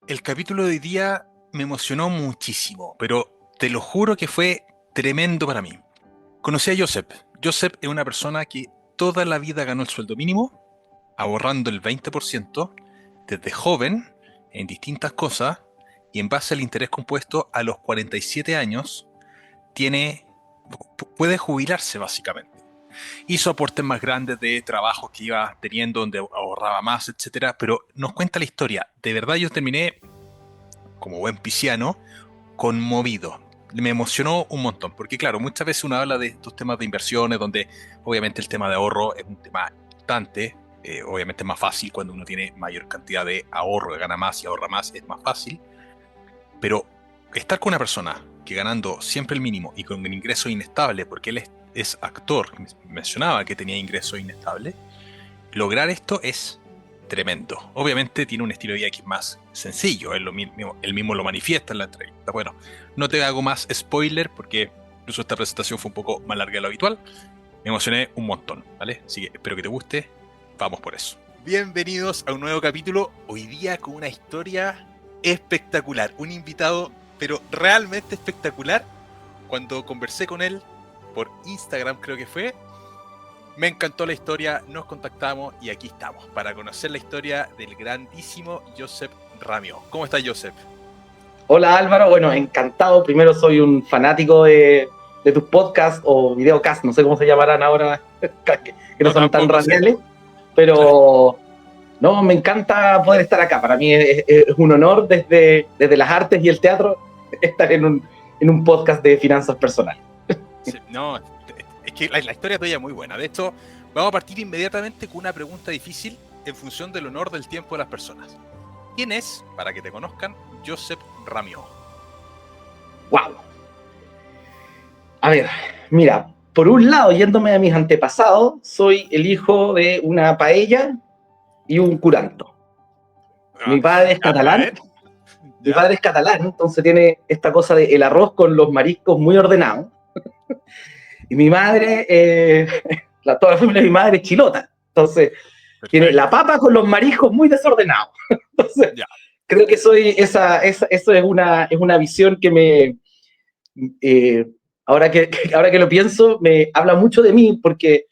El capítulo de hoy día me emocionó muchísimo, pero te lo juro que fue tremendo para mí. Conocí a Joseph. Joseph es una persona que toda la vida ganó el sueldo mínimo, ahorrando el 20% desde joven en distintas cosas y en base al interés compuesto a los 47 años puede jubilarse básicamente. Hizo aportes más grandes de trabajos que iba teniendo donde ahorraba más, etcétera, pero nos cuenta la historia. De verdad yo terminé como buen pisciano conmovido. Me emocionó un montón, porque claro, muchas veces uno habla de estos temas de inversiones, donde obviamente el tema de ahorro es un tema importante, obviamente es más fácil cuando uno tiene mayor cantidad de ahorro, gana más y ahorra más, es más fácil, pero estar con una persona que ganando siempre el mínimo y con un ingreso inestable, porque él es actor, mencionaba que tenía ingreso inestable, lograr esto es tremendo. Obviamente tiene un estilo de vida que es más sencillo, él mismo lo manifiesta en la entrevista. Bueno, no te hago más spoiler porque incluso esta presentación fue un poco más larga de lo habitual. Me emocioné un montón, ¿vale? Así que espero que te guste. Vamos por eso. Bienvenidos a un nuevo capítulo, hoy día con una historia espectacular. Un invitado, pero realmente espectacular. Cuando conversé con él por Instagram, creo que fue, me encantó la historia, nos contactamos y aquí estamos para conocer la historia del grandísimo Joseph Ramio. ¿Cómo está Joseph? Hola Álvaro, bueno, encantado. Primero soy un fanático de tus podcasts o videocasts, no sé cómo se llamarán ahora, que no son tan Tampoco sé. radiales, Claro. pero no, me encanta poder estar acá. Para mí es un honor desde las artes y el teatro estar en un podcast de finanzas personales. Sí, no, es que la historia tuya es muy buena. De hecho, vamos a partir inmediatamente con una pregunta difícil en función del honor del tiempo de las personas. ¿Quién es, para que te conozcan, Joseph Ramio? ¡Wow! A ver, mira, por un lado, yéndome a mis antepasados, soy el hijo de una paella y un curanto. Ah, Mi padre es a catalán. ver, Mi ¿ya? padre es catalán, entonces tiene esta cosa de el arroz con los mariscos muy ordenado. Y mi madre, toda la familia de mi madre es chilota. Entonces, tiene la Perfecto. papa con los mariscos muy desordenados. Entonces, Ya. creo que eso es una visión que eh, ahora que lo pienso, me habla mucho de mí, porque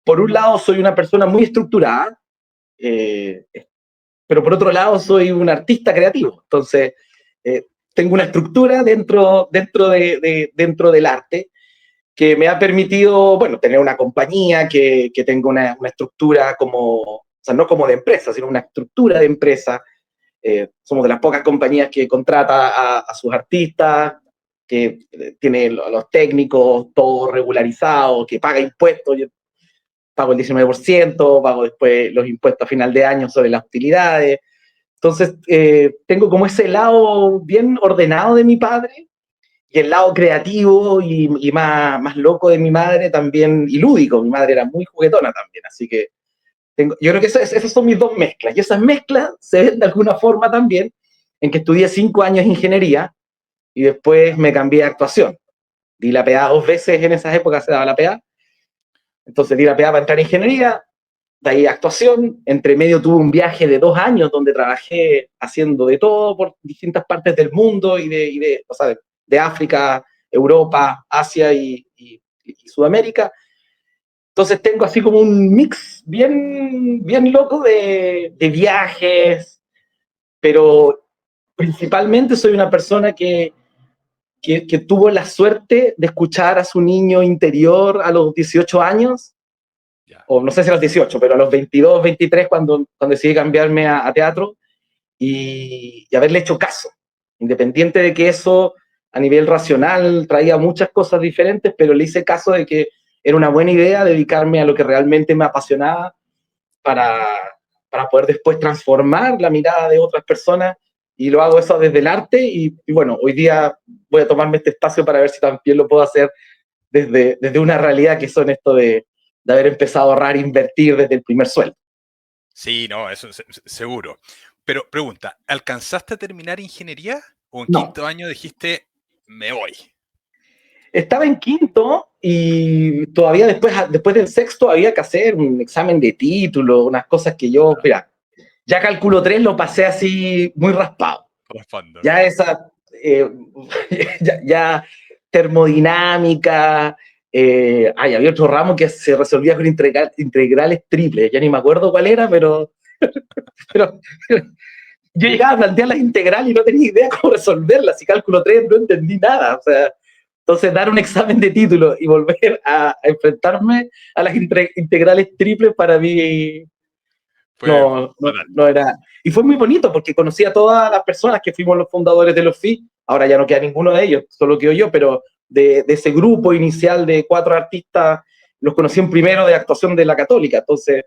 por un lado soy una persona muy estructurada, eh, pero por otro lado soy un artista creativo. Entonces, eh, tengo una estructura dentro del arte que me ha permitido, bueno, tener una compañía que tenga una estructura o sea, no como de empresa, sino una estructura de empresa. Somos de las pocas compañías que contrata a sus artistas, que tiene los técnicos, todo regularizado, que paga impuestos. Yo pago el 19%, pago después los impuestos a final de año sobre las utilidades. Entonces, tengo como ese lado bien ordenado de mi padre y el lado creativo y más loco de mi madre también, y lúdico. Mi madre era muy juguetona también, así que yo creo que esas son mis dos mezclas. Y esas mezclas se ven de alguna forma también en que estudié 5 años de ingeniería y después me cambié a actuación. Di la PA 2 veces en esas épocas, se daba la PA. Entonces di la PA para entrar en ingeniería, de ahí actuación. Entre medio tuve un viaje de 2 años donde trabajé haciendo de todo por distintas partes del mundo o sea, de África, Europa, Asia y Sudamérica. Entonces tengo así como un mix bien loco de viajes, pero principalmente soy una persona que tuvo la suerte de escuchar a su niño interior a los 18 años, Ya. o no sé si a los 18, pero a los 22, 23, cuando decidí cambiarme a teatro, y haberle hecho caso, independiente de que eso a nivel racional traía muchas cosas diferentes, pero le hice caso de que era una buena idea dedicarme a lo que realmente me apasionaba para, para poder después transformar la mirada de otras personas, y lo hago eso desde el arte, y bueno, hoy día voy a tomarme este espacio para ver si también lo puedo hacer desde una realidad que son esto de haber empezado a ahorrar e invertir desde el primer sueldo. Sí, no, eso seguro. Pero pregunta, ¿alcanzaste a terminar ingeniería o en No, quinto año dijiste, me voy? estaba en quinto y todavía después del sexto había que hacer un examen de título, unas cosas que yo, mira, Ya cálculo 3 lo pasé así muy raspado. Raspando. Ya esa, ya termodinámica, había otro ramo que se resolvía con integrales triples, ya ni me acuerdo cuál era, pero yo llegaba a plantear las integrales y no tenía idea cómo resolverlas, y cálculo 3 no entendí nada, o sea, entonces dar un examen de título y volver a enfrentarme a las integrales triples para mí Fue fatal. no era. Y fue muy bonito porque conocí a todas las personas que fuimos los fundadores de los FI. Ahora ya no queda ninguno de ellos, solo quedo yo, pero de ese grupo inicial de 4 artistas, los conocí en primero de actuación de la Católica. Entonces,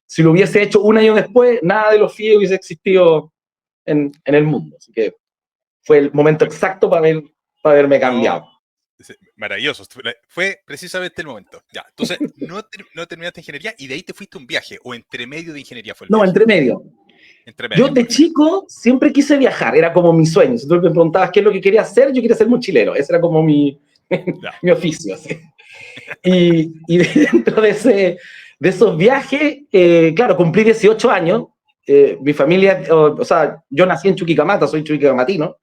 si lo hubiese hecho un año después, nada de los FI hubiese existido en el mundo. Así que fue el momento exacto para haberme cambiado. No, maravilloso. Fue precisamente el momento. Ya, entonces, no terminaste ingeniería y de ahí te fuiste a un viaje, o entre medio de ingeniería fue el No, viaje. entre medio. Entre Yo medio, de perfecto. chico siempre quise viajar, era como mi sueño. Si tú me preguntabas qué es lo que quería hacer, yo quería ser mochilero. Ese era como mi, Ya. mi oficio. ¿Sí? Y dentro de esos viajes, claro, cumplí 18 años. Mi familia, o sea, yo nací en Chuquicamata, soy chuquicamatino.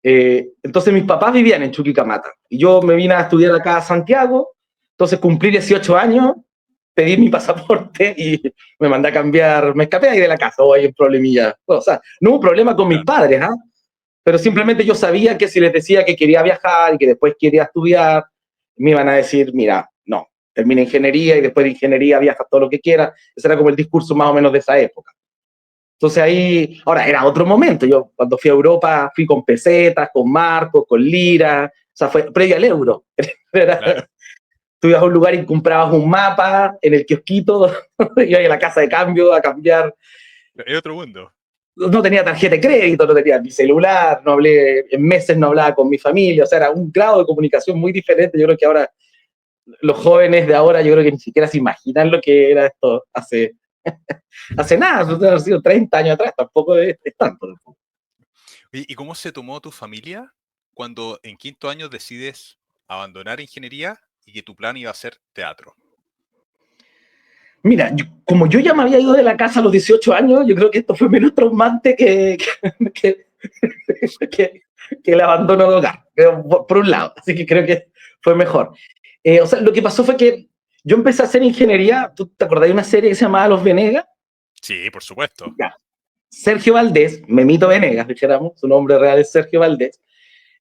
Entonces mis papás vivían en Chuquicamata. Y yo me vine a estudiar acá a Santiago. Entonces cumplí 18 años, pedí mi pasaporte y me mandé a cambiar. Me escapé ahí de la casa, o hay un problemilla. O sea, no hubo problema con Ya. mis padres, ¿ah? Pero simplemente yo sabía que si les decía que quería viajar y que después quería estudiar, me iban a decir, mira, no, termina ingeniería y después de ingeniería viaja todo lo que quieras. Ese era como el discurso más o menos de esa época. Entonces ahí, ahora era otro momento. Yo cuando fui a Europa fui con pesetas, con marcos, con liras. O sea, fue previo al euro. Claro. Tú ibas a un lugar y comprabas un mapa en el kiosquito, ibas a la casa de cambio a cambiar. Es otro mundo. No tenía tarjeta de crédito, no tenía mi celular, no hablé, en meses no hablaba con mi familia, o sea, era un grado de comunicación muy diferente. Yo creo que ahora, los jóvenes de ahora, yo creo que ni siquiera se imaginan lo que era esto hace nada, eso debe haber sido 30 años atrás, tampoco es tanto. Oye, ¿y cómo se tomó tu familia cuando en quinto año decides abandonar ingeniería y que tu plan iba a ser teatro? Mira, como yo ya me había ido de la casa a los 18 años, yo creo que esto fue menos traumante que, que, que el abandono de hogar, por un lado. Así que creo que fue mejor. O sea, lo que pasó fue que yo empecé a hacer ingeniería. ¿Tú te acordás de una serie que se llamaba Los Venegas? Sí, por supuesto. Ya. Sergio Valdés, Memito Venegas, dijéramos, su nombre real es Sergio Valdés.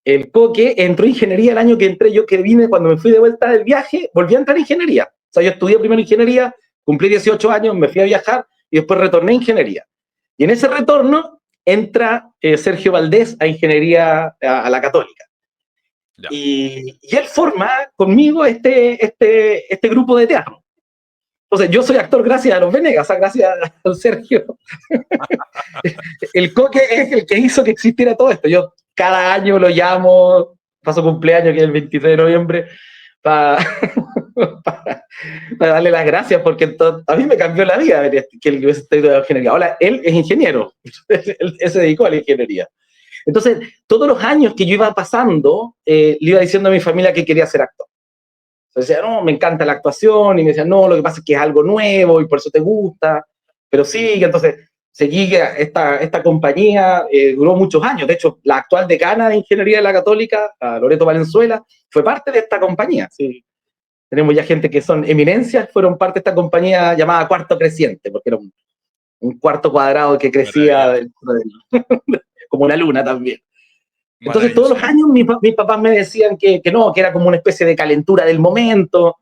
El Coque entró en ingeniería el año que entré yo, que vine cuando me fui de vuelta del viaje, volví a entrar en ingeniería. O sea, yo estudié primero ingeniería, cumplí 18 años, me fui a viajar y después retorné a ingeniería. Y en ese retorno entra Sergio Valdés a ingeniería a la Católica. Ya. Y él forma conmigo este grupo de teatro. Entonces, yo soy actor gracias a los Venegas, o sea, gracias a Sergio. El Coque es el que hizo que existiera todo esto. Yo cada año lo llamo, paso cumpleaños, que es el 23 de noviembre, para darle las gracias, porque a mí me cambió la vida que él hubiese estudiado ingeniería. Ahora, él es ingeniero, él se dedicó a la ingeniería. Entonces, todos los años que yo iba pasando, le iba diciendo a mi familia que quería ser actor. Entonces decía, no, me encanta la actuación, y me decían, no, lo que pasa es que es algo nuevo y por eso te gusta, pero sí, entonces seguí esta compañía, duró muchos años. De hecho, la actual decana de Ingeniería de la Católica, Loreto Valenzuela, fue parte de esta compañía. Sí. Tenemos ya gente que son eminencias, fueron parte de esta compañía llamada Cuarto Creciente, porque era un cuarto cuadrado que crecía Maravilloso. como una luna también. Entonces, todos Maravilloso. los años mis papás me decían que no, que era como una especie de calentura del momento,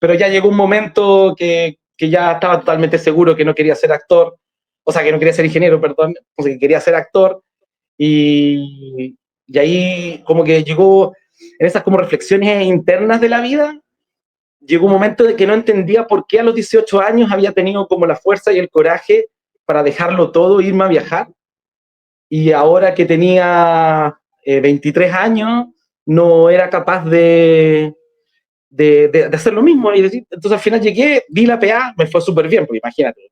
pero ya llegó un momento que ya estaba totalmente seguro que no quería ser actor, o sea, que no quería ser ingeniero, perdón, o sea, que quería ser actor, y ahí como que llegó, en esas como reflexiones internas de la vida, llegó un momento de que no entendía por qué a los 18 años había tenido como la fuerza y el coraje para dejarlo todo e irme a viajar, y ahora que tenía 23 años, no era capaz de hacer lo mismo. Y decir, entonces al final llegué, di la PA, me fue súper bien, porque imagínate,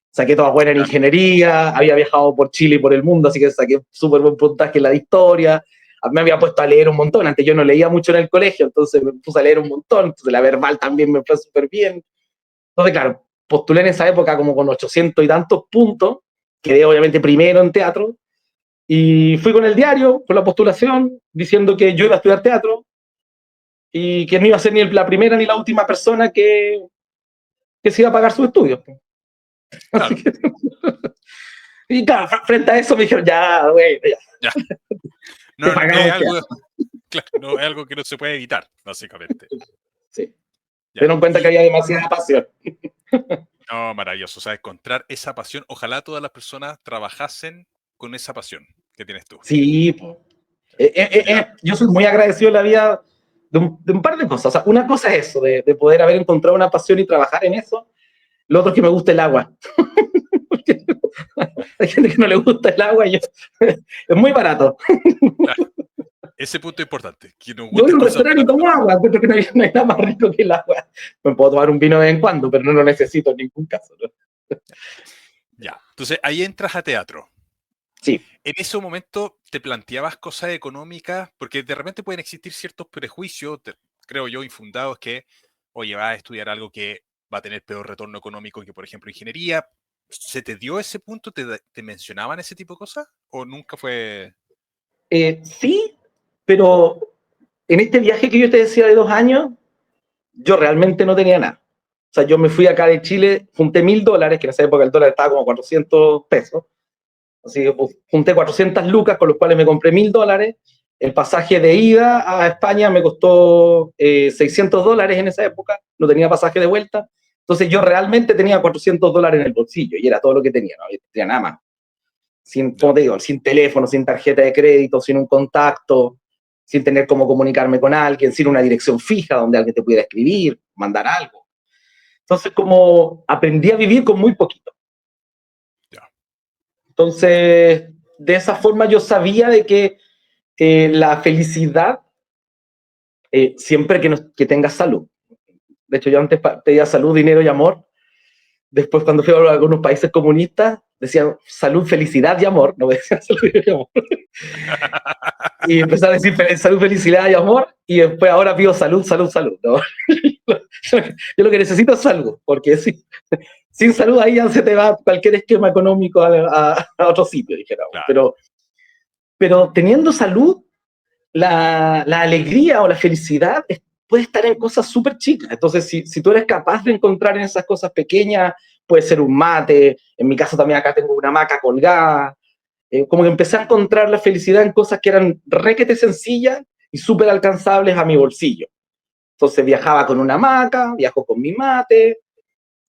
saqué todas buenas en ingeniería, había viajado por Chile y por el mundo, así que saqué súper buen puntaje en la de historia, me había puesto a leer un montón, antes yo no leía mucho en el colegio, entonces me puse a leer un montón, entonces la verbal también me fue súper bien. Entonces, claro, postulé en esa época como con 800 y tantos puntos, quedé obviamente primero en teatro, y fui con el diario, con la postulación, diciendo que yo iba a estudiar teatro, y que no iba a ser ni la primera ni la última persona que se iba a pagar sus estudios. Así Claro. que, y claro, frente a eso me dijeron, ya, güey, ya. No, Te no es pagamos algo, teatro. claro, no es algo que no se puede evitar, básicamente. Sí. Se Ya. dieron cuenta que había demasiada pasión. No, maravilloso. O sea, encontrar esa pasión. Ojalá todas las personas trabajasen con esa pasión que tienes tú. Sí, pues. Ya. Yo soy muy agradecido en la vida de un par de cosas. O sea, una cosa es eso, de poder haber encontrado una pasión y trabajar en eso. Lo otro es que me gusta el agua. Hay gente que no le gusta el agua y yo, es muy barato. Claro. Ese punto es importante. Que nos Yo voy a gusten un cosas restaurante y baratas tomo también. agua, encuentro que no hay nada más rico que el agua. Me puedo tomar un vino de vez en cuando, pero no lo necesito en ningún caso, ¿no? Ya. Entonces ahí entras a teatro. Sí. En ese momento te planteabas cosas económicas, porque de repente pueden existir ciertos prejuicios, creo yo, infundados, que, oye, vas a estudiar algo que va a tener peor retorno económico que, por ejemplo, ingeniería. ¿Se te dio ese punto? ¿Te mencionaban ese tipo de cosas? ¿O nunca fue...? Sí, pero en este viaje que yo te decía de 2 años, yo realmente no tenía nada. O sea, yo me fui acá de Chile, junté $1.000, que en esa época el dólar estaba como 400 pesos. Así que pues, junté 400 lucas, con los cuales me compré $1.000. El pasaje de ida a España me costó $600 en esa época, no tenía pasaje de vuelta. Entonces yo realmente tenía $400 en el bolsillo y era todo lo que tenía, no tenía nada más. Sin, como No, te digo, sin teléfono, sin tarjeta de crédito, sin un contacto, sin tener cómo comunicarme con alguien, sin una dirección fija donde alguien te pudiera escribir, mandar algo. Entonces, como aprendí a vivir con muy poquito. ya. Entonces, de esa forma yo sabía de que la felicidad, siempre que tengas salud. De hecho, yo antes pedía salud, dinero y amor. Después, cuando fui a algunos países comunistas, decían salud, felicidad y amor. No me decían salud, dinero y amor. Y empecé a decir salud, felicidad y amor. Y después ahora pido salud, salud, salud. ¿No? Yo lo que necesito es salud, porque sin salud ahí ya se te va cualquier esquema económico a otro sitio, dijéramos. Claro, Pero teniendo salud, la alegría o la felicidad puede estar en cosas súper chicas. Entonces, si tú eres capaz de encontrar en esas cosas pequeñas, puede ser un mate, en mi caso también acá tengo una hamaca colgada, como que empecé a encontrar la felicidad en cosas que eran requete sencillas y súper alcanzables a mi bolsillo. Entonces viajaba con una hamaca, viajo con mi mate,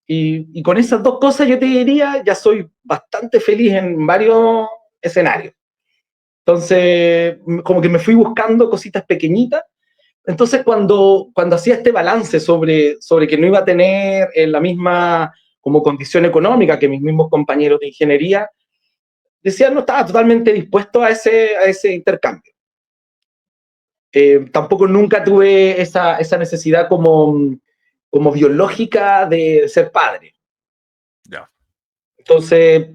y con esas dos cosas yo te diría, ya soy bastante feliz en varios escenarios. Entonces, como que me fui buscando cositas pequeñitas. Entonces, cuando hacía este balance sobre que no iba a tener la misma como condición económica que mis mismos compañeros de ingeniería, decía, no estaba totalmente dispuesto a ese intercambio. Tampoco nunca tuve esa necesidad como biológica de ser padre. ya. Entonces,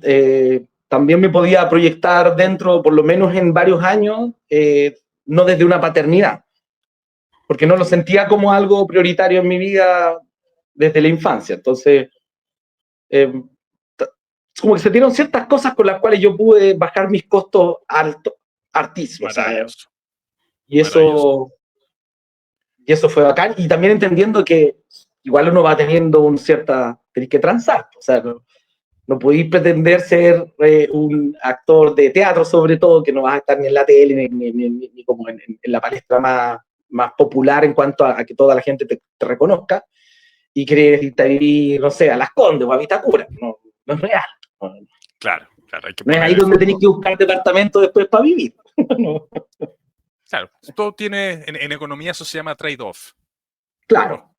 también me podía proyectar dentro, por lo menos en varios años, no desde una paternidad, porque no lo sentía como algo prioritario en mi vida desde la infancia. Entonces, eh, como que se dieron ciertas cosas con las cuales yo pude bajar mis costos altísimos. O sea, Maravilloso, y maravilloso. eso fue bacán. Y también entendiendo que igual uno va teniendo tenés que transar. O sea, no podéis pretender ser un actor de teatro, sobre todo, que no vas a estar ni en la tele ni como en la palestra más popular en cuanto a que toda la gente te reconozca, y querer irte a vivir, no sé, a Las Condes o a Vitacura. No es real. No, Claro, claro, hay que no es poner ahí el donde tenéis foco. que buscar departamento después para vivir. No, Claro, todo tiene, en economía eso se llama trade-off. O claro.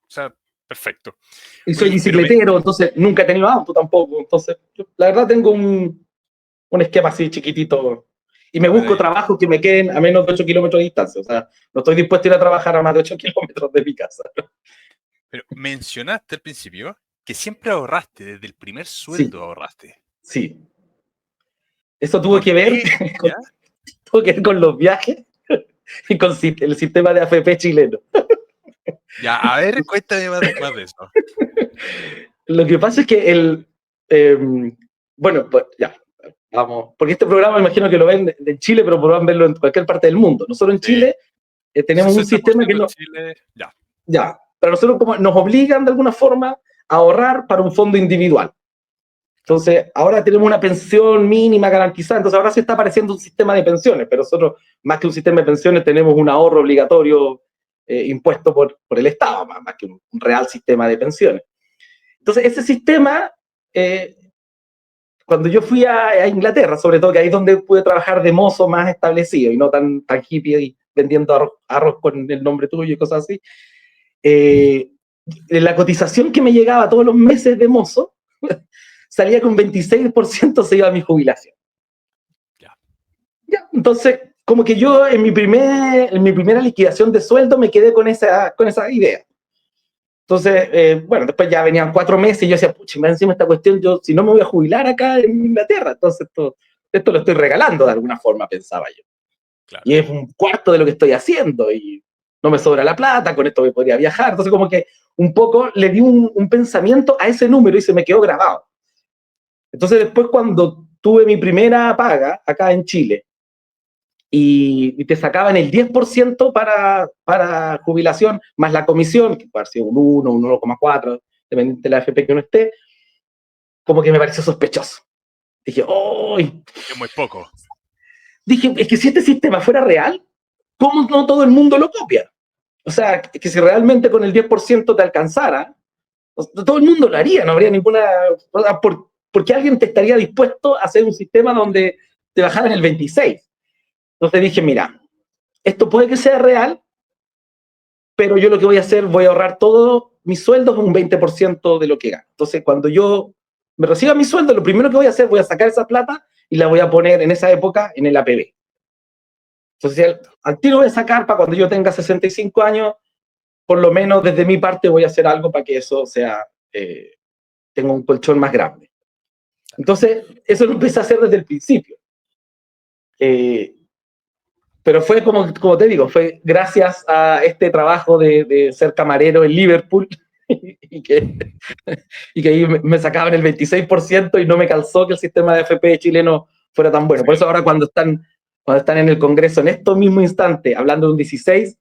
sea, perfecto. Y soy Oye, bicicletero, entonces nunca he tenido auto tampoco. Entonces, la verdad tengo un esquema así chiquitito. Y me busco maravilloso. trabajos que me queden a menos de 8 kilómetros de distancia. O sea, no estoy dispuesto a ir a trabajar a más de 8 kilómetros de mi casa. Pero mencionaste al principio que siempre ahorraste, desde el primer Sí, sueldo ahorraste. sí. Eso tuvo ¿Por que ver qué? ¿Ya? con los viajes y con el sistema de AFP chileno. Ya, a ver, cuéntame más de eso. lo que pasa es que bueno, pues ya, vamos, porque este programa imagino que lo ven de Chile, pero podrán verlo en cualquier parte del mundo. Nosotros en Sí. Chile tenemos un sistema que 60% de no, Chile, ya. ya, pero nosotros como nos obligan de alguna forma a ahorrar para un fondo individual. Entonces, ahora tenemos una pensión mínima garantizada, entonces ahora se está apareciendo un sistema de pensiones, pero nosotros, más que un sistema de pensiones, tenemos un ahorro obligatorio impuesto por el Estado, más que un real sistema de pensiones. Entonces, ese sistema, eh, cuando yo fui a Inglaterra, sobre todo, que ahí es donde pude trabajar de mozo más establecido y no tan hippie y vendiendo arroz con el nombre tuyo y cosas así, eh, la cotización que me llegaba todos los meses de mozo salía que un 26% se iba a mi jubilación. Ya. Ya, entonces, como que yo en mi primera liquidación de sueldo me quedé con esa idea. Entonces, bueno, después ya venían 4 meses y yo decía, pucha, me encima esta cuestión, yo si no me voy a jubilar acá en Inglaterra, entonces esto lo estoy regalando de alguna forma, pensaba yo. Claro. Y es un cuarto de lo que estoy haciendo y no me sobra la plata, con esto me podría viajar. Entonces, como que un poco le di un pensamiento a ese número y se me quedó grabado. Entonces, después cuando tuve mi primera paga acá en Chile, y te sacaban el 10% para jubilación, más la comisión, que puede haber sido un 1, un 1,4, dependiendo de la FP que uno esté, como que me pareció sospechoso. Dije, ¡oh! Es muy poco. Dije, es que si este sistema fuera real, ¿cómo no todo el mundo lo copia? O sea, que si realmente con el 10% te alcanzara, todo el mundo lo haría, no habría ninguna... ¿Por qué alguien te estaría dispuesto a hacer un sistema donde te bajaran el 26? Entonces dije, mira, esto puede que sea real, pero yo lo que voy a hacer, voy a ahorrar todo mis sueldos un 20% de lo que gano. Entonces, cuando yo me reciba mi sueldo, lo primero que voy a hacer, voy a sacar esa plata y la voy a poner en esa época en el APB. Entonces, al tiro voy a sacar para cuando yo tenga 65 años, por lo menos desde mi parte voy a hacer algo para que eso sea, tenga un colchón más grande. Entonces, eso lo empecé a hacer desde el principio. Pero fue como te digo, fue gracias a este trabajo de ser camarero en Liverpool y que ahí me sacaban el 26% y no me calzó que el sistema de FP chileno fuera tan bueno. Sí. Por eso ahora cuando están en el Congreso en estos mismos instantes hablando de un 16,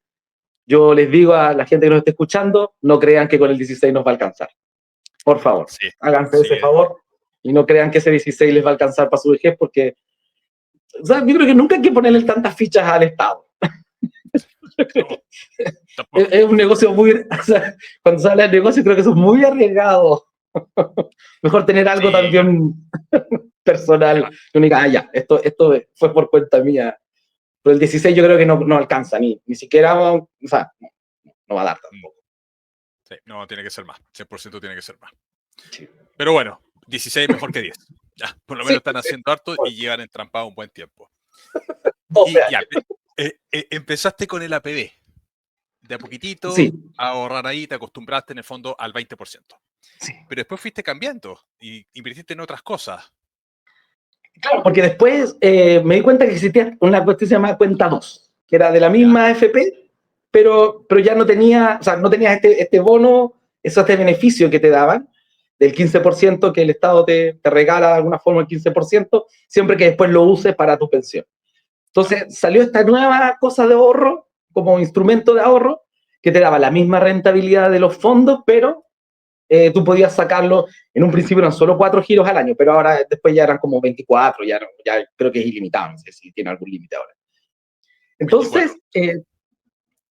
yo les digo a la gente que nos esté escuchando, no crean que con el 16 nos va a alcanzar. Por favor, Sí, háganse sí. ese favor y no crean que ese 16 les va a alcanzar para su vejez porque, o sea, yo creo que nunca hay que ponerle tantas fichas al Estado. No, tampoco. Es un negocio muy, o sea, cuando se habla de negocio creo que eso es muy arriesgado. Mejor tener algo Sí, también personal. claro. Que uno diga, ya, esto fue por cuenta mía. Pero el 16 yo creo que no alcanza, ni siquiera, o sea, no va a dar tampoco. Sí, no, tiene que ser más. 100% tiene que ser más. Sí, Pero bueno, 16 mejor que 10. Ya, por lo menos sí, están haciendo harto y llevan entrampado un buen tiempo. 12 Y ya, años. empezaste con el APB. De a poquitito, Sí, a ahorrar ahí, te acostumbraste en el fondo al 20%. sí. Pero después fuiste cambiando y invertiste en otras cosas. Claro, porque después me di cuenta que existía una cuestión que se llama cuenta 2, que era de la Ya, misma FP, pero ya no tenía, o sea, no tenías este bono, este beneficio que te daban, del 15% que el Estado te regala de alguna forma el 15%, siempre que después lo uses para tu pensión. ya. Entonces salió esta nueva cosa de ahorro, como instrumento de ahorro, que te daba la misma rentabilidad de los fondos, pero tú podías sacarlo, en un principio eran solo 4 giros al año, pero ahora después ya eran como 24, ya creo que es ilimitado, no sé si tiene algún límite ahora. 24. Entonces,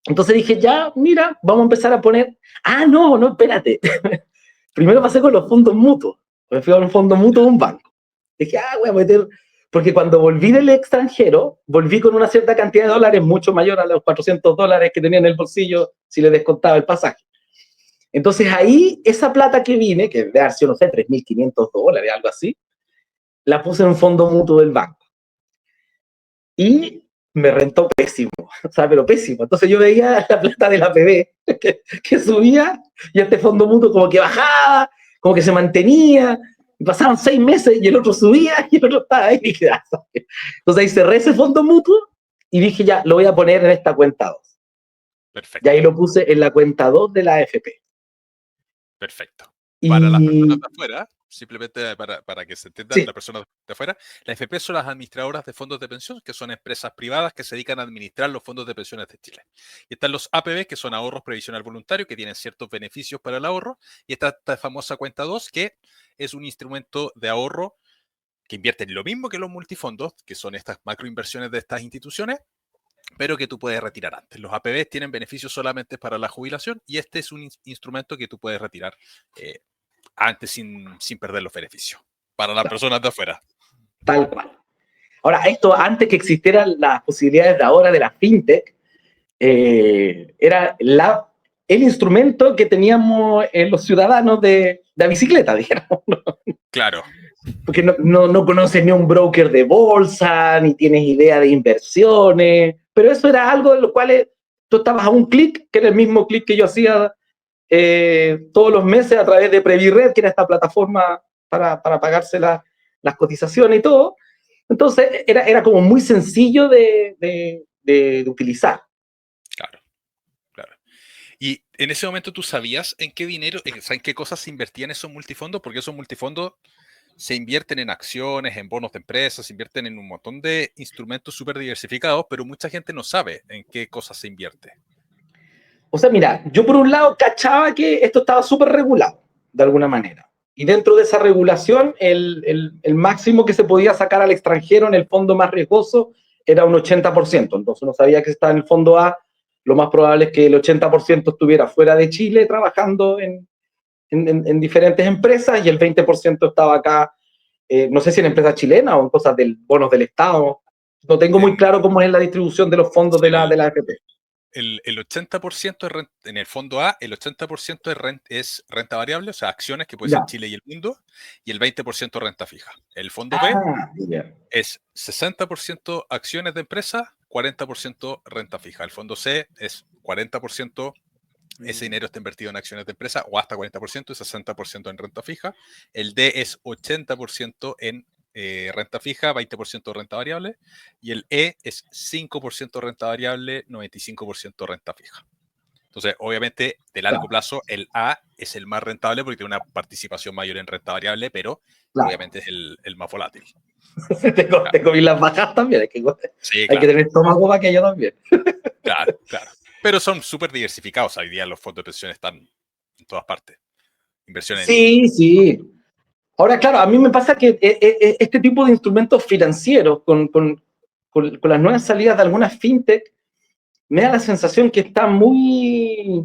entonces dije, ya, mira, vamos a empezar a poner, no, espérate. Primero pasé con los fondos mutuos, me fui a un fondo mutuo de un banco. Dije, voy a meter, porque cuando volví del extranjero, volví con una cierta cantidad de dólares, mucho mayor a los $400 que tenía en el bolsillo si le descontaba el pasaje. Entonces ahí, esa plata que vine, que debe haber sido, no sé, $3.500, algo así, la puse en un fondo mutuo del banco. Y me rentó pésimo, o sea, pero pésimo. Entonces yo veía la plata de la PB que subía y este fondo mutuo como que bajaba, como que se mantenía, y pasaban 6 meses y el otro subía y el otro estaba ahí. Y dije, entonces ahí cerré ese fondo mutuo y dije, ya, lo voy a poner en esta cuenta 2. Y ahí Perfecto, lo puse en la cuenta 2 de la AFP. perfecto. Para las personas Y de afuera, simplemente para que se entienda sí, las personas de afuera, las FP son las administradoras de fondos de pensión, que son empresas privadas que se dedican a administrar los fondos de pensiones de Chile. Y están los APB, que son ahorros previsional voluntario, que tienen ciertos beneficios para el ahorro. Y está esta famosa cuenta 2, que es un instrumento de ahorro que invierte en lo mismo que los multifondos, que son estas macroinversiones de estas instituciones, pero que tú puedes retirar antes. Los APB tienen beneficios solamente para la jubilación y este es un instrumento que tú puedes retirar antes sin perder los beneficios para las personas de afuera. tal cual. Ahora, esto antes que existieran las posibilidades de ahora de la fintech, era el instrumento que teníamos los ciudadanos de la bicicleta, dijéramos. Claro. Porque no conoces ni un broker de bolsa, ni tienes idea de inversiones, pero eso era algo de lo cual tú estabas a un clic, que era el mismo clic que yo hacía todos los meses a través de Previred, que era esta plataforma para pagarse las cotizaciones y todo. Entonces era como muy sencillo de utilizar. Claro, claro. Y en ese momento tú sabías en qué dinero, en qué cosas se invertían esos multifondos, porque esos multifondos se invierten en acciones, en bonos de empresas, se invierten en un montón de instrumentos súper diversificados, pero mucha gente no sabe en qué cosas se invierte. O sea, mira, yo por un lado cachaba que esto estaba súper regulado, de alguna manera. Y dentro de esa regulación, el máximo que se podía sacar al extranjero en el fondo más riesgoso era un 80%. Entonces uno sabía que estaba en el fondo A, lo más probable es que el 80% estuviera fuera de Chile trabajando en diferentes empresas y el 20% estaba acá, no sé si en empresas chilenas o en cosas del bonos del Estado. No tengo muy En claro cómo es la distribución de los fondos de el, la AFP. el 80% es en el fondo A, el 80% es renta variable, o sea, acciones que puede ser Ya. Chile y el mundo, y el 20% renta fija. El fondo B Ah, bien. es 60% acciones de empresa, 40% renta fija. El fondo C es 40%, ese dinero está invertido en acciones de empresa, o hasta 40% y 60% en renta fija. El D es 80% en renta fija, 20% renta variable. Y el E es 5% renta variable, 95% renta fija. Entonces, obviamente, de largo Claro, plazo, el A es el más rentable porque tiene una participación mayor en renta variable, pero claro. obviamente es el más volátil. Claro. Tengo bien las bajas también, Sí, hay que claro, tener estómago para que yo también. claro, claro. Pero son súper diversificados. Hoy día los fondos de pensión están en todas partes. Inversión en... Sí, sí. Ahora, claro, a mí me pasa que este tipo de instrumentos financieros, con las nuevas salidas de algunas fintech, me da la sensación que está muy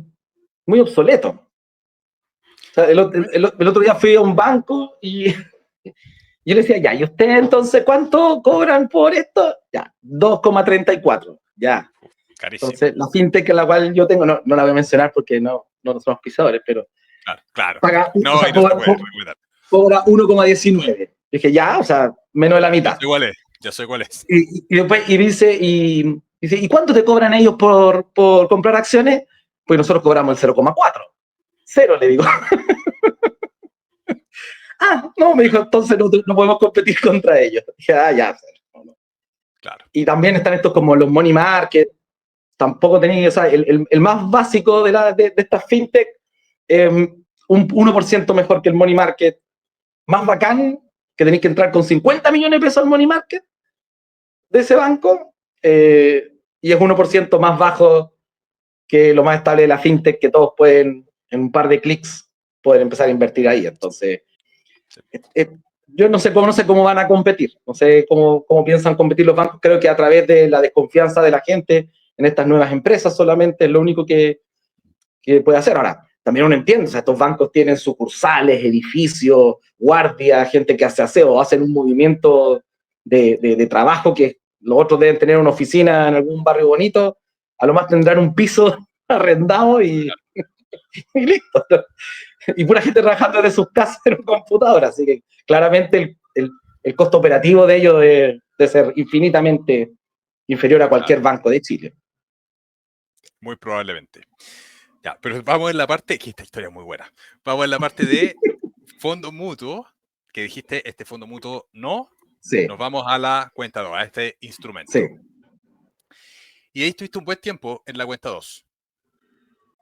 obsoleto. O sea, el otro día fui a un banco y yo le decía, ya, ¿y ustedes entonces cuánto cobran por esto? Ya, 2,34. Ya. Carísimo. Entonces, la fintech en la cual yo tengo, no la voy a mencionar porque no somos pisadores, pero Claro, claro. paga, o No, sea, y no se puede recomendar. cobra 1,19. Dije, ya, o sea, menos de la Ya mitad. sé cuál es, ya sé cuál es. Y después, dice, ¿y cuánto te cobran ellos por comprar acciones? Pues nosotros cobramos el 0,4. Cero, le digo. Ah, no, me dijo, entonces no podemos competir contra ellos. Dije, ya. Claro. Y también están estos como los money market. Tampoco tenéis, o sea, el más básico de estas fintech, un 1% mejor que el money market. Más bacán, que tenéis que entrar con 50 millones de pesos al money market de ese banco, y es 1% más bajo que lo más estable de la fintech, que todos pueden, en un par de clics, poder empezar a invertir ahí. Entonces, Sí. yo no sé cómo van a competir, no sé cómo piensan competir los bancos. Creo que a través de la desconfianza de la gente en estas nuevas empresas solamente es lo único que puede hacer. Ahora, también uno entiende, o sea, estos bancos tienen sucursales, edificios, guardias, gente que hace aseo, hacen un movimiento de trabajo que los otros deben tener una oficina en algún barrio bonito, a lo más tendrán un piso arrendado y listo. Y pura gente trabajando desde sus casas en un computador, así que claramente el costo operativo de ellos de ser infinitamente inferior a Claro, cualquier banco de Chile. muy probablemente. Ya, pero vamos en la parte, que esta historia es muy buena. Vamos en la parte de fondo mutuo, que dijiste, este fondo mutuo no, Sí, nos vamos a la cuenta 2, a este instrumento. sí. Y ahí estuviste un buen tiempo en la cuenta 2.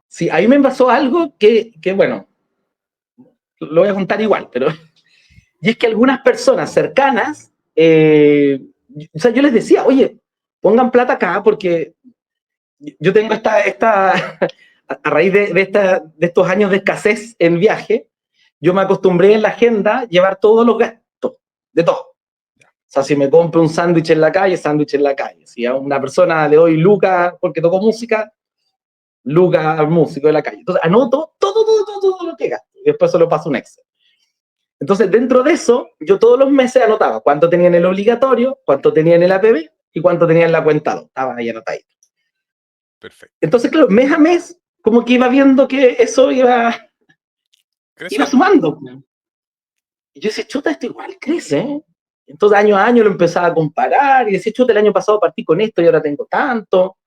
Sí, ahí me pasó algo que bueno, lo voy a contar igual, pero... Y es que algunas personas cercanas, o sea, yo les decía, oye, pongan plata acá porque yo tengo a raíz de estos años de escasez en viaje, yo me acostumbré en la agenda llevar todos los gastos, de todo. O sea, si me compro un sándwich en la calle, sándwich en la calle. Si a una persona le doy lucas porque toco música, lucas al músico de la calle. Entonces, anoto todo lo que gasto. Y después se lo paso un Excel. Entonces, dentro de eso, yo todos los meses anotaba cuánto tenía en el obligatorio, cuánto tenía en el APB y cuánto tenía en la cuenta 2. Estaba ahí anotadito. Perfecto. Entonces, claro, mes a mes, como que iba viendo que eso iba Creciendo. sumando. Y yo decía, chuta, esto igual crece, ¿eh? Entonces, año a año lo empezaba a comparar y decía, chuta, el año pasado partí con esto y ahora tengo tanto.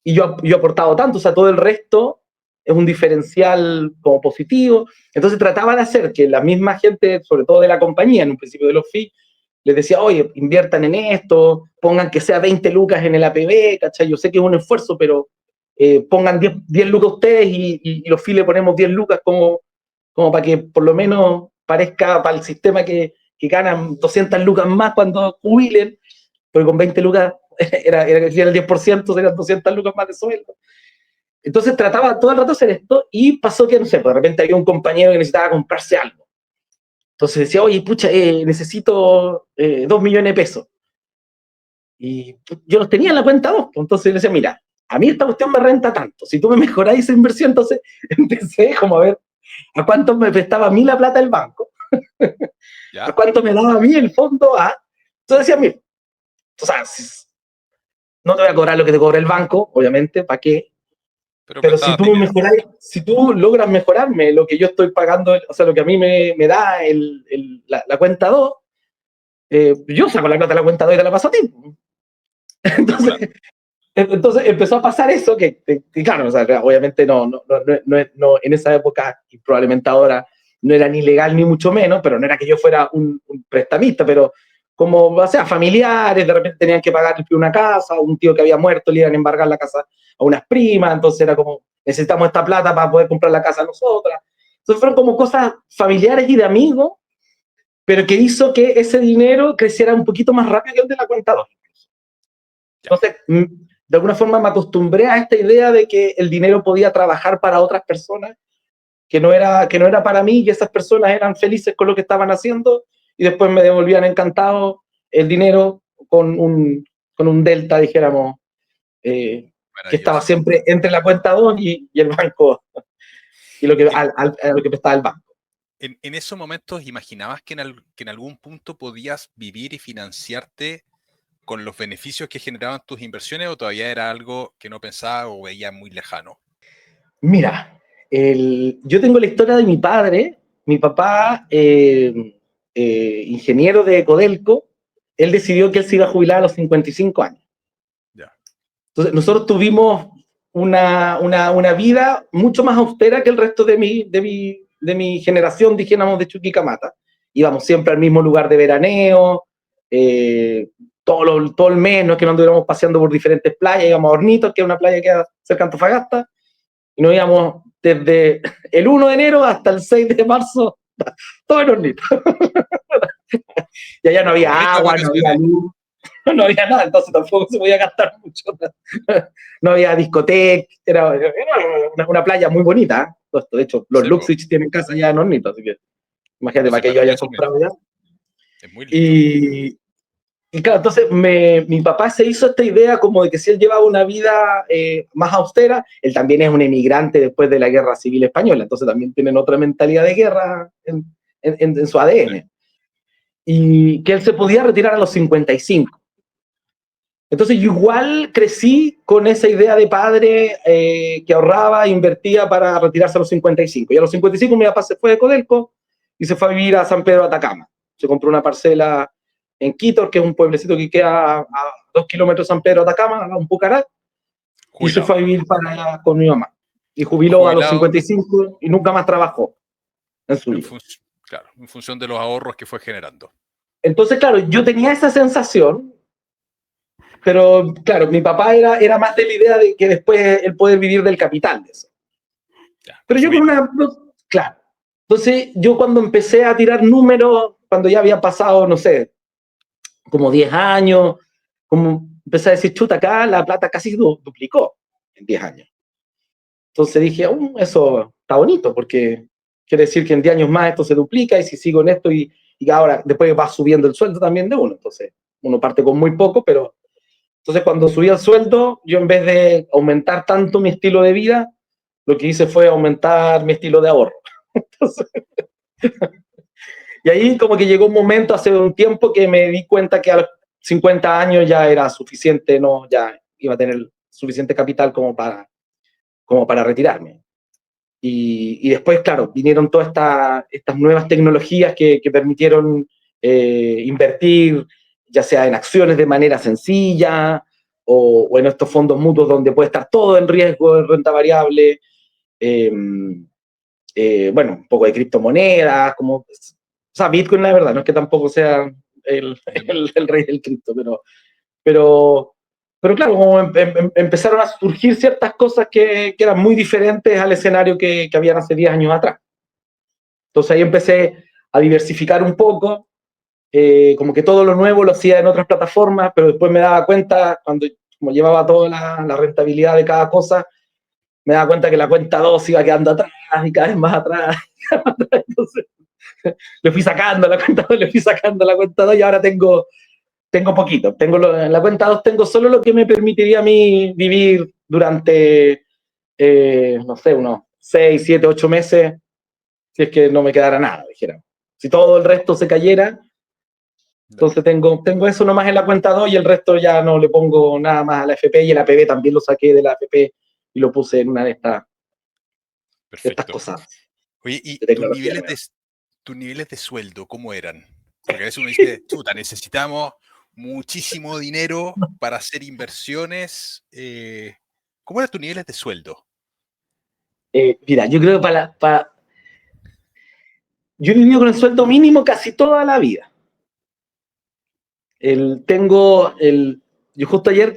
Y yo he aportado tanto, o sea, todo el resto es un diferencial como positivo. Entonces trataba de hacer que la misma gente, sobre todo de la compañía, en un principio de los fees, les decía, oye, inviertan en esto, pongan que sea 20 lucas en el APB, ¿cachai? Yo sé que es un esfuerzo, pero pongan 10 lucas ustedes y los fees le ponemos 10 lucas como para que por lo menos parezca para el sistema que ganan 200 lucas más cuando jubilen, porque con 20 lucas era el 10%, eran 200 lucas más de sueldo. Entonces trataba todo el rato de hacer esto y pasó que, no sé, pues de repente había un compañero que necesitaba comprarse algo. Entonces decía, oye, pucha, necesito 2 millones de pesos. Y yo los tenía en la cuenta 2. Entonces le decía, mira, a mí esta cuestión me renta tanto. Si tú me mejoras esa inversión, entonces empecé como a ver a cuánto me prestaba a mí la plata del banco, a ¿Ya? cuánto me daba a mí el fondo A. Entonces decía, mira, o sea, no te voy a cobrar lo que te cobra el banco, obviamente, ¿para qué? Pero Pero si prestabas tú, dinero. si tú logras mejorarme lo que yo estoy pagando, o sea, lo que a mí me da la cuenta 2, yo saco la plata de la cuenta 2 y te la paso a ti. Espectacular. Entonces, entonces empezó a pasar eso, que claro, o sea, obviamente no, en esa época, y probablemente ahora, no era ni legal ni mucho menos, pero no era que yo fuera un prestamista, pero como, o sea, familiares, de repente tenían que pagar una casa, un tío que había muerto le iban a embargar la casa a unas primas, entonces era como, necesitamos esta plata para poder comprar la casa a nosotras. Entonces fueron como cosas familiares y de amigos, pero que hizo que ese dinero creciera un poquito más rápido que el de la cuenta 2. Ya. Entonces, de alguna forma me acostumbré a esta idea de que el dinero podía trabajar para otras personas, que no era para mí, y esas personas eran felices con lo que estaban haciendo, y después me devolvían encantado el dinero con un delta, dijéramos, que estaba Maravilloso. siempre entre la cuenta 2 y el banco, y lo que, En, a lo que prestaba el banco. en esos momentos, ¿imaginabas que en algún punto podías vivir y financiarte con los beneficios que generaban tus inversiones o todavía era algo que no pensaba o veía muy lejano? Mira, yo tengo la historia de mi padre, mi papá, ingeniero de Codelco, él decidió que él se iba a jubilar a los 55 años. Ya. Entonces, nosotros tuvimos una vida mucho más austera que el resto de mi generación, dijéramos, de Chuquicamata. Íbamos siempre al mismo lugar de veraneo, eh, todo el mes, no es que nos anduviéramos paseando por diferentes playas, íbamos a Hornitos, que es una playa que queda cerca de Antofagasta, y nos íbamos desde el 1 de enero hasta el 6 de marzo, todo en Hornitos. Y allá no había Bonitas agua, no había vacaciones. luz, no había nada, entonces tampoco se podía gastar mucho. No había discoteca, era una playa muy bonita. De hecho, los Sí, po. Luxich tienen casa allá en Hornito, así que imagínate No, para sí, que para ellos mí hayan eso comprado allá. es muy lindo. Y, y claro, entonces mi papá se hizo esta idea como de que si él llevaba una vida más austera, él también es un emigrante después de la Guerra Civil Española, entonces también tienen otra mentalidad de guerra en su Sí. ADN. Y que él se podía retirar a los 55. Entonces yo igual crecí con esa idea de padre que ahorraba, invertía para retirarse a los 55. Y a los 55 mi papá se fue de Codelco y se fue a vivir a San Pedro de Atacama. Se compró una parcela en Quito, que es un pueblecito que queda a 2 kilómetros de San Pedro de Atacama, a un Pucará, y se Jubilado. fue a vivir para allá con mi mamá. Y jubiló a los Jubilado 55 y nunca más trabajó en su vida. claro, en función de los ahorros que fue generando. Entonces, claro, yo tenía esa sensación. Pero claro, mi papá era más de la idea de que después él poder vivir del capital de eso. Ya, Pero yo con consumirlo. claro. Entonces, yo cuando empecé a tirar números, cuando ya había pasado, no sé, como 10 años, como empecé a decir, chuta, acá la plata casi duplicó en 10 años. Entonces dije, eso está bonito, porque quiere decir que en 10 años más esto se duplica, y si sigo en esto, y ahora después va subiendo el sueldo también de uno. Entonces, uno parte con muy poco, pero entonces cuando subí el sueldo, yo en vez de aumentar tanto mi estilo de vida, lo que hice fue aumentar mi estilo de ahorro. Entonces, y ahí como que llegó un momento hace un tiempo que me di cuenta que a los 50 años ya era suficiente, no, ya iba a tener suficiente capital como para retirarme. Y después, claro, vinieron todas estas nuevas tecnologías que permitieron invertir, ya sea en acciones de manera sencilla, o en estos fondos mutuos donde puede estar todo en riesgo de renta variable. eh, bueno, un poco de criptomonedas, o sea, Bitcoin, la verdad, no es que tampoco sea el rey del cripto, pero, pero claro, como empezaron a surgir ciertas cosas que eran muy diferentes al escenario que habían hace 10 años atrás. Entonces ahí empecé a diversificar un poco, como que todo lo nuevo lo hacía en otras plataformas, pero después me daba cuenta, cuando como llevaba toda la rentabilidad de cada cosa, me daba cuenta que la cuenta 2 iba quedando atrás y cada vez más atrás. Entonces le fui sacando la cuenta 2, le fui sacando la cuenta 2 y ahora tengo poquito. En la cuenta 2 tengo solo lo que me permitiría a mí vivir durante, no sé, unos 6, 7, 8 meses, si es que no me quedara nada, dijera. Si todo el resto se cayera, entonces tengo eso nomás en la cuenta 2 y el resto ya no le pongo nada más a la FP, y el APB también lo saqué de la AFP y lo puse en una de estas Perfecto. cosas Oye, ¿y de tecnología nueva. tus niveles de sueldo cómo eran? Porque a veces uno dice, chuta, necesitamos muchísimo dinero para hacer inversiones. ¿Cómo eran tus niveles de sueldo? Mira, yo creo que yo he vivido con el sueldo mínimo casi toda la vida. Yo justo ayer,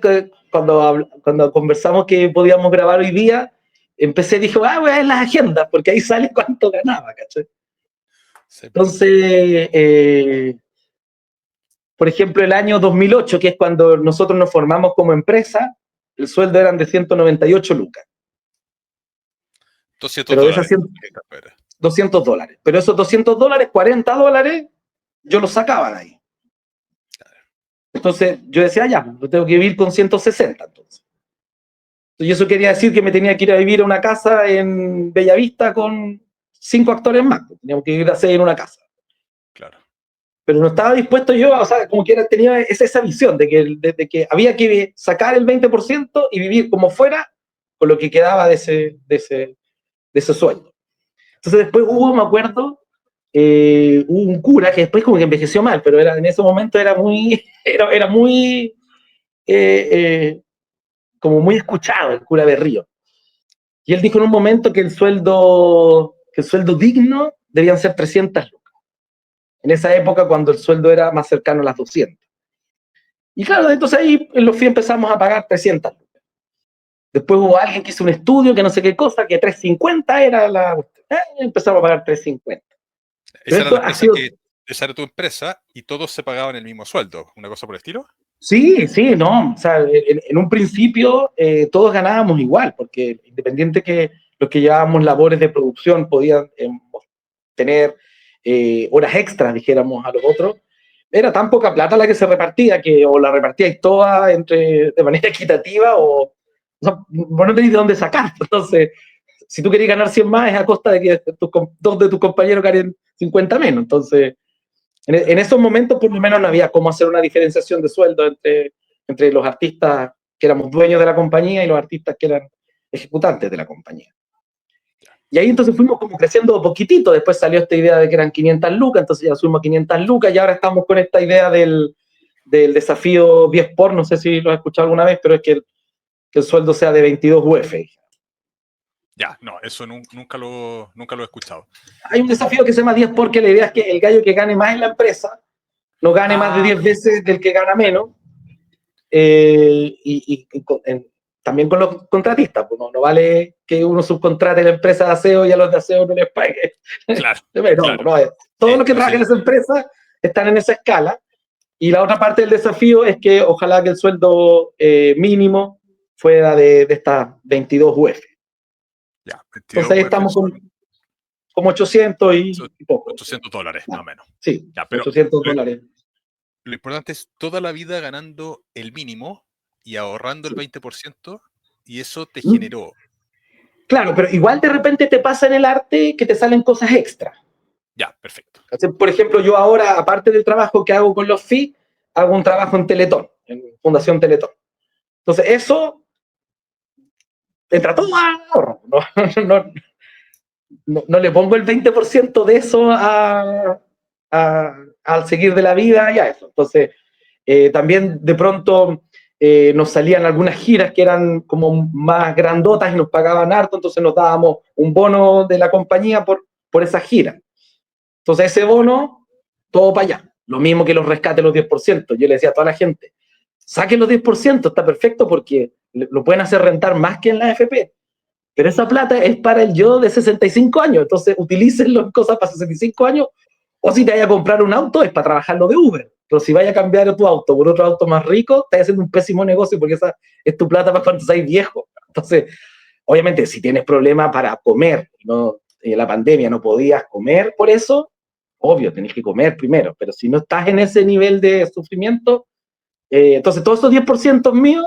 cuando conversamos que podíamos grabar hoy día, dije, voy a ver las agendas, porque ahí sale cuánto ganaba, ¿cachai? Sí. Entonces, por ejemplo, el año 2008, que es cuando nosotros nos formamos como empresa, el sueldo eran de 198 lucas. 200 Pero de esas dólares. 100, $200. Pero esos $200, $40, yo los sacaba de ahí. Entonces yo decía, ya, yo tengo que vivir con 160 entonces. Y eso quería decir que me tenía que ir a vivir a una casa en Bellavista con 5 actores más. Teníamos que ir a 6 en una casa. Claro. Pero no estaba dispuesto yo, o sea, como que tenía esa visión de que había que sacar el 20% y vivir como fuera con lo que quedaba de ese sueldo. Entonces después me acuerdo, hubo un cura que después como que envejeció mal, pero en ese momento era muy, era muy, eh, eh, como muy escuchado, el cura Berrío. Y él dijo en un momento que el sueldo digno debían ser 300 lucas. En esa época cuando el sueldo era más cercano a las 200. Y claro, entonces ahí en los FI empezamos a pagar 300 lucas. Después hubo alguien que hizo un estudio que no sé qué cosa, que 350 era empezamos a pagar 350. Pero Esa era esto la ha empresa sido. que, esa era tu empresa y todos se pagaban el mismo sueldo, una cosa por el estilo. Sí, sí, no. O sea, en un principio todos ganábamos igual, porque independiente que los que llevábamos labores de producción podían tener horas extras, dijéramos, a los otros, era tan poca plata la que se repartía que o la repartíais toda de manera equitativa o sea, vos no tenéis de dónde sacar. Entonces, si tú querías ganar 100 más es a costa de que dos de tus compañeros ganen 50 menos. Entonces, en esos momentos por lo menos no había cómo hacer una diferenciación de sueldo entre los artistas que éramos dueños de la compañía y los artistas que eran ejecutantes de la compañía. Y ahí entonces fuimos como creciendo poquitito, después salió esta idea de que eran 500 lucas, entonces ya subimos a 500 lucas y ahora estamos con esta idea del desafío 10 por, no sé si lo has escuchado alguna vez, pero es que el sueldo sea de 22 UF. Ya, no, eso nunca lo he escuchado. Hay un desafío que se llama 10 por, que la idea es que el gallo que gane más en la empresa no gane más de 10 veces del que gana menos, también con los contratistas, pues no vale que uno subcontrate a la empresa de aseo y a los de aseo no les pague. Claro, No, todos los que trabajan en esa empresa están en esa escala. Y la otra parte del desafío es que ojalá que el sueldo mínimo fuera de estas 22 UF. Ya, 22 Entonces ahí estamos como 800 y poco. $800, más o menos. Sí, ya, pero $800. Lo importante es toda la vida ganando el mínimo y ahorrando el 20%, y eso te generó. Claro, pero igual de repente te pasa en el arte que te salen cosas extra. Ya, perfecto. Por ejemplo, yo ahora, aparte del trabajo que hago con los FI, hago un trabajo en Teletón, en Fundación Teletón. Entonces, eso entra todo a ahorro. No le pongo el 20% de eso al seguir de la vida y a eso. Entonces, también de pronto nos salían algunas giras que eran como más grandotas y nos pagaban harto, entonces nos dábamos un bono de la compañía por esa gira. Entonces ese bono, todo para allá. Lo mismo que los rescates, los 10%. Yo le decía a toda la gente, saquen los 10%, está perfecto porque lo pueden hacer rentar más que en la AFP. Pero esa plata es para el yo de 65 años, entonces utilícenlo en cosas para 65 años, o si te vayas a comprar un auto es para trabajarlo de Uber, pero si vayas a cambiar tu auto por otro auto más rico, estás haciendo un pésimo negocio porque esa es tu plata para cuando seas viejo. Entonces, obviamente, si tienes problemas para comer, ¿no? En la pandemia no podías comer por eso, obvio, tenés que comer primero, pero si no estás en ese nivel de sufrimiento, entonces todos esos 10% míos,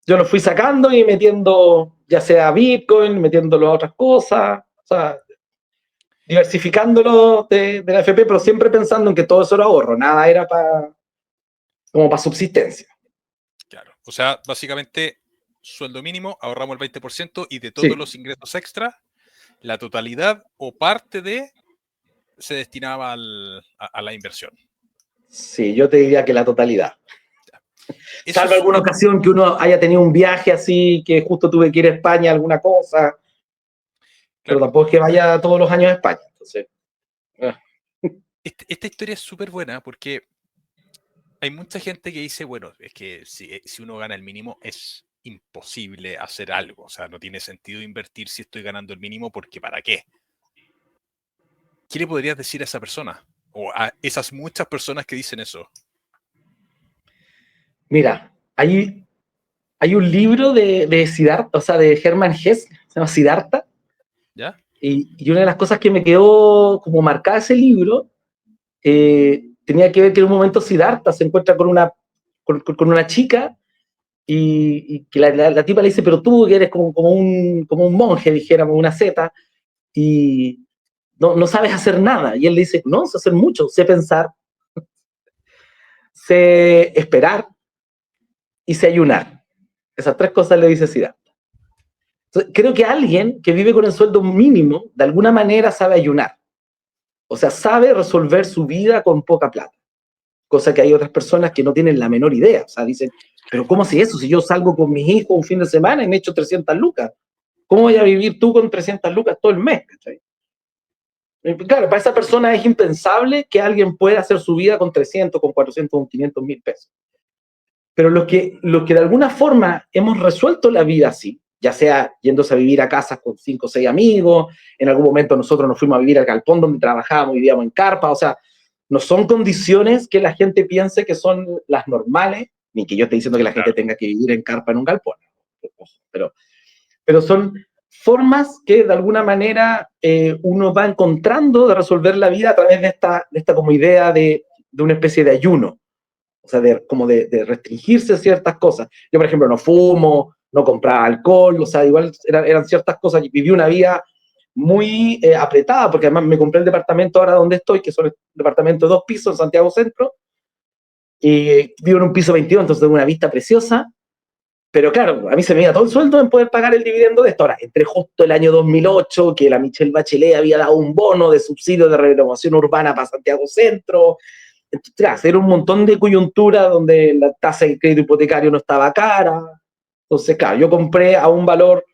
yo los fui sacando y metiendo, ya sea Bitcoin, metiéndolo a otras cosas, o sea, diversificándolo de la FP, pero siempre pensando en que todo eso era ahorro, nada era como para subsistencia. Claro, o sea, básicamente, sueldo mínimo, ahorramos el 20% y de todos los ingresos extra, la totalidad o parte de se destinaba a la inversión. Sí, yo te diría que la totalidad. Eso Salvo alguna ocasión que uno haya tenido un viaje así, que justo tuve que ir a España, alguna cosa, claro. Pero tampoco es que vaya todos los años a España. Entonces, esta historia es súper buena porque hay mucha gente que dice, bueno, es que si uno gana el mínimo es imposible hacer algo, o sea, no tiene sentido invertir si estoy ganando el mínimo porque ¿para qué? ¿Qué le podrías decir a esa persona? O a esas muchas personas que dicen eso. Mira, hay un libro de Siddhartha, o sea, de Hermann Hesse, se llama Siddhartha. ¿Ya? Y una de las cosas que me quedó como marcada ese libro tenía que ver que en un momento Siddhartha se encuentra con una chica y que la tipa le dice, pero tú que eres como un monje, dijéramos, una seta, y no sabes hacer nada. Y él le dice, no, sé hacer mucho, sé pensar, sé esperar y sé ayunar. Esas tres cosas le dice Siddhartha. Entonces, creo que alguien que vive con el sueldo mínimo, de alguna manera sabe ayunar. O sea, sabe resolver su vida con poca plata. Cosa que hay otras personas que no tienen la menor idea. O sea, dicen, pero ¿cómo si eso? Si yo salgo con mis hijos un fin de semana y me echo 300 lucas. ¿Cómo voy a vivir tú con 300 lucas todo el mes? ¿Cachai? Claro, para esa persona es impensable que alguien pueda hacer su vida con 300, con 400, con 500 mil pesos. Pero los que de alguna forma hemos resuelto la vida así, ya sea yéndose a vivir a casas con 5 o 6 amigos, en algún momento nosotros nos fuimos a vivir al galpón donde trabajábamos y vivíamos en carpa, o sea, no son condiciones que la gente piense que son las normales, ni que yo esté diciendo que la gente tenga que vivir en carpa en un galpón, pero son formas que de alguna manera uno va encontrando de resolver la vida a través de esta como idea de una especie de ayuno, o sea, de restringirse ciertas cosas. Yo, por ejemplo, no fumo, no compraba alcohol, o sea, igual eran ciertas cosas, viví una vida muy apretada, porque además me compré el departamento ahora donde estoy, que es un departamento de 2 pisos en Santiago Centro, y vivo en un piso 22, entonces tengo una vista preciosa, pero claro, a mí se me iba todo el sueldo en poder pagar el dividendo de esto. Ahora, entre justo el año 2008, que la Michelle Bachelet había dado un bono de subsidio de renovación urbana para Santiago Centro, entonces, era un montón de coyuntura donde la tasa de crédito hipotecario no estaba cara. Entonces, claro, yo compré a un valor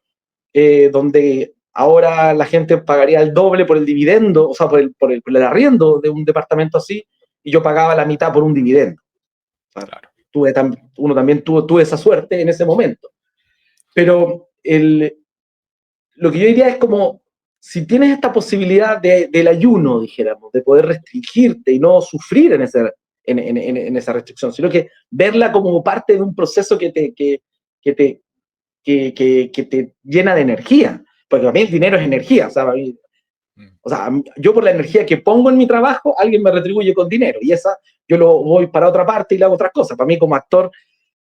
donde ahora la gente pagaría el doble por el dividendo, o sea, por el arriendo de un departamento así, y yo pagaba la mitad por un dividendo. O sea, claro. uno también tuvo esa suerte en ese momento. Pero lo que yo diría es como, si tienes esta posibilidad del ayuno, dijéramos, de poder restringirte y no sufrir en esa restricción, sino que verla como parte de un proceso que te, que te llena de energía, porque para mí el dinero es energía, o sea, yo por la energía que pongo en mi trabajo, alguien me retribuye con dinero, y esa yo lo voy para otra parte y le hago otras cosas. Para mí como actor,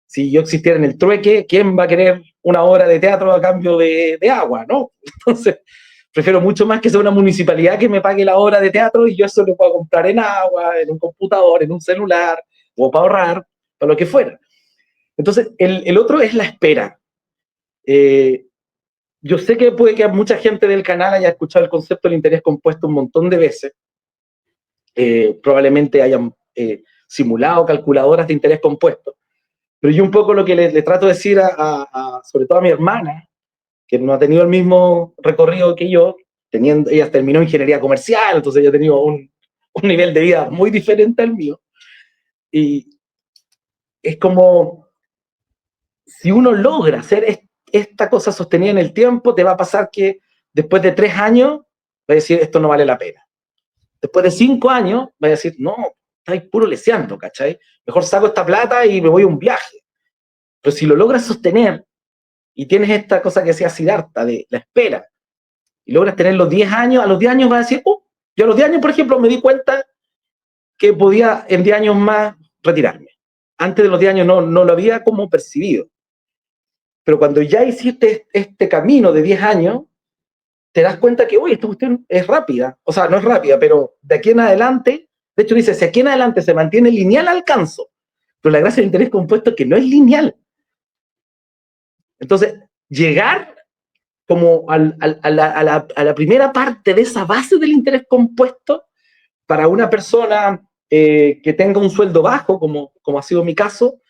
si yo existiera en el trueque, ¿quién va a querer una obra de teatro a cambio de agua, no? Entonces, prefiero mucho más que sea una municipalidad que me pague la obra de teatro y yo eso lo puedo comprar en agua, en un computador, en un celular, o para ahorrar, para lo que fuera. Entonces, el otro es la espera. Yo sé que puede que mucha gente del canal haya escuchado el concepto del interés compuesto un montón de veces. Probablemente hayan simulado calculadoras de interés compuesto. Pero yo un poco lo que le trato de decir sobre todo a mi hermana, que no ha tenido el mismo recorrido que yo, ella terminó ingeniería comercial, entonces ella ha tenido un nivel de vida muy diferente al mío. Y es como, si uno logra hacer esta cosa sostenida en el tiempo, te va a pasar que después de 3 años, va a decir, esto no vale la pena. Después de 5 años, va a decir, no, estáis puro leseando, ¿cachai? Mejor saco esta plata y me voy a un viaje. Pero si lo logras sostener y tienes esta cosa que decía Siddhartha, de la espera, y logras tener los 10 años, a los 10 años vas a decir, yo a los 10 años, por ejemplo, me di cuenta que podía en 10 años más retirarme. Antes de los 10 años no lo había como percibido. Pero cuando ya hiciste este camino de 10 años, te das cuenta que, esta cuestión es rápida. O sea, no es rápida, pero de aquí en adelante, de hecho dice, si aquí en adelante se mantiene lineal, alcanzo. Pero la gracia del interés compuesto es que no es lineal. Entonces, llegar como a la primera parte de esa base del interés compuesto para una persona que tenga un sueldo bajo, como ha sido mi caso,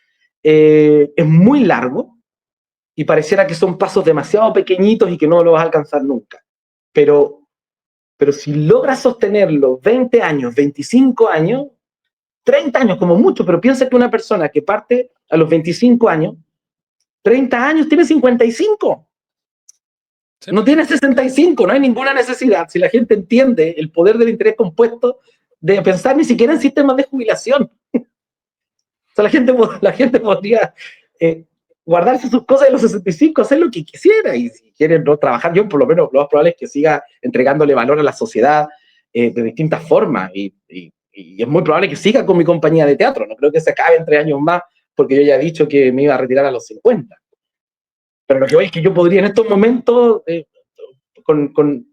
es muy largo y pareciera que son pasos demasiado pequeñitos y que no lo vas a alcanzar nunca. Pero si logras sostenerlo 20 años, 25 años, 30 años como mucho, pero piensa que una persona que parte a los 25 años, 30 años tiene 55. Sí. No tiene 65, no hay ninguna necesidad. Si la gente entiende el poder del interés compuesto, de pensar ni siquiera en sistemas de jubilación. O sea, la gente podría guardarse sus cosas de los 65, hacer lo que quisiera, y si quieren no trabajar, yo por lo menos lo más probable es que siga entregándole valor a la sociedad de distintas formas, y es muy probable que siga con mi compañía de teatro. No creo que se acabe en 3 años más, porque yo ya he dicho que me iba a retirar a los 50. Pero lo que voy es que yo podría en estos momentos, con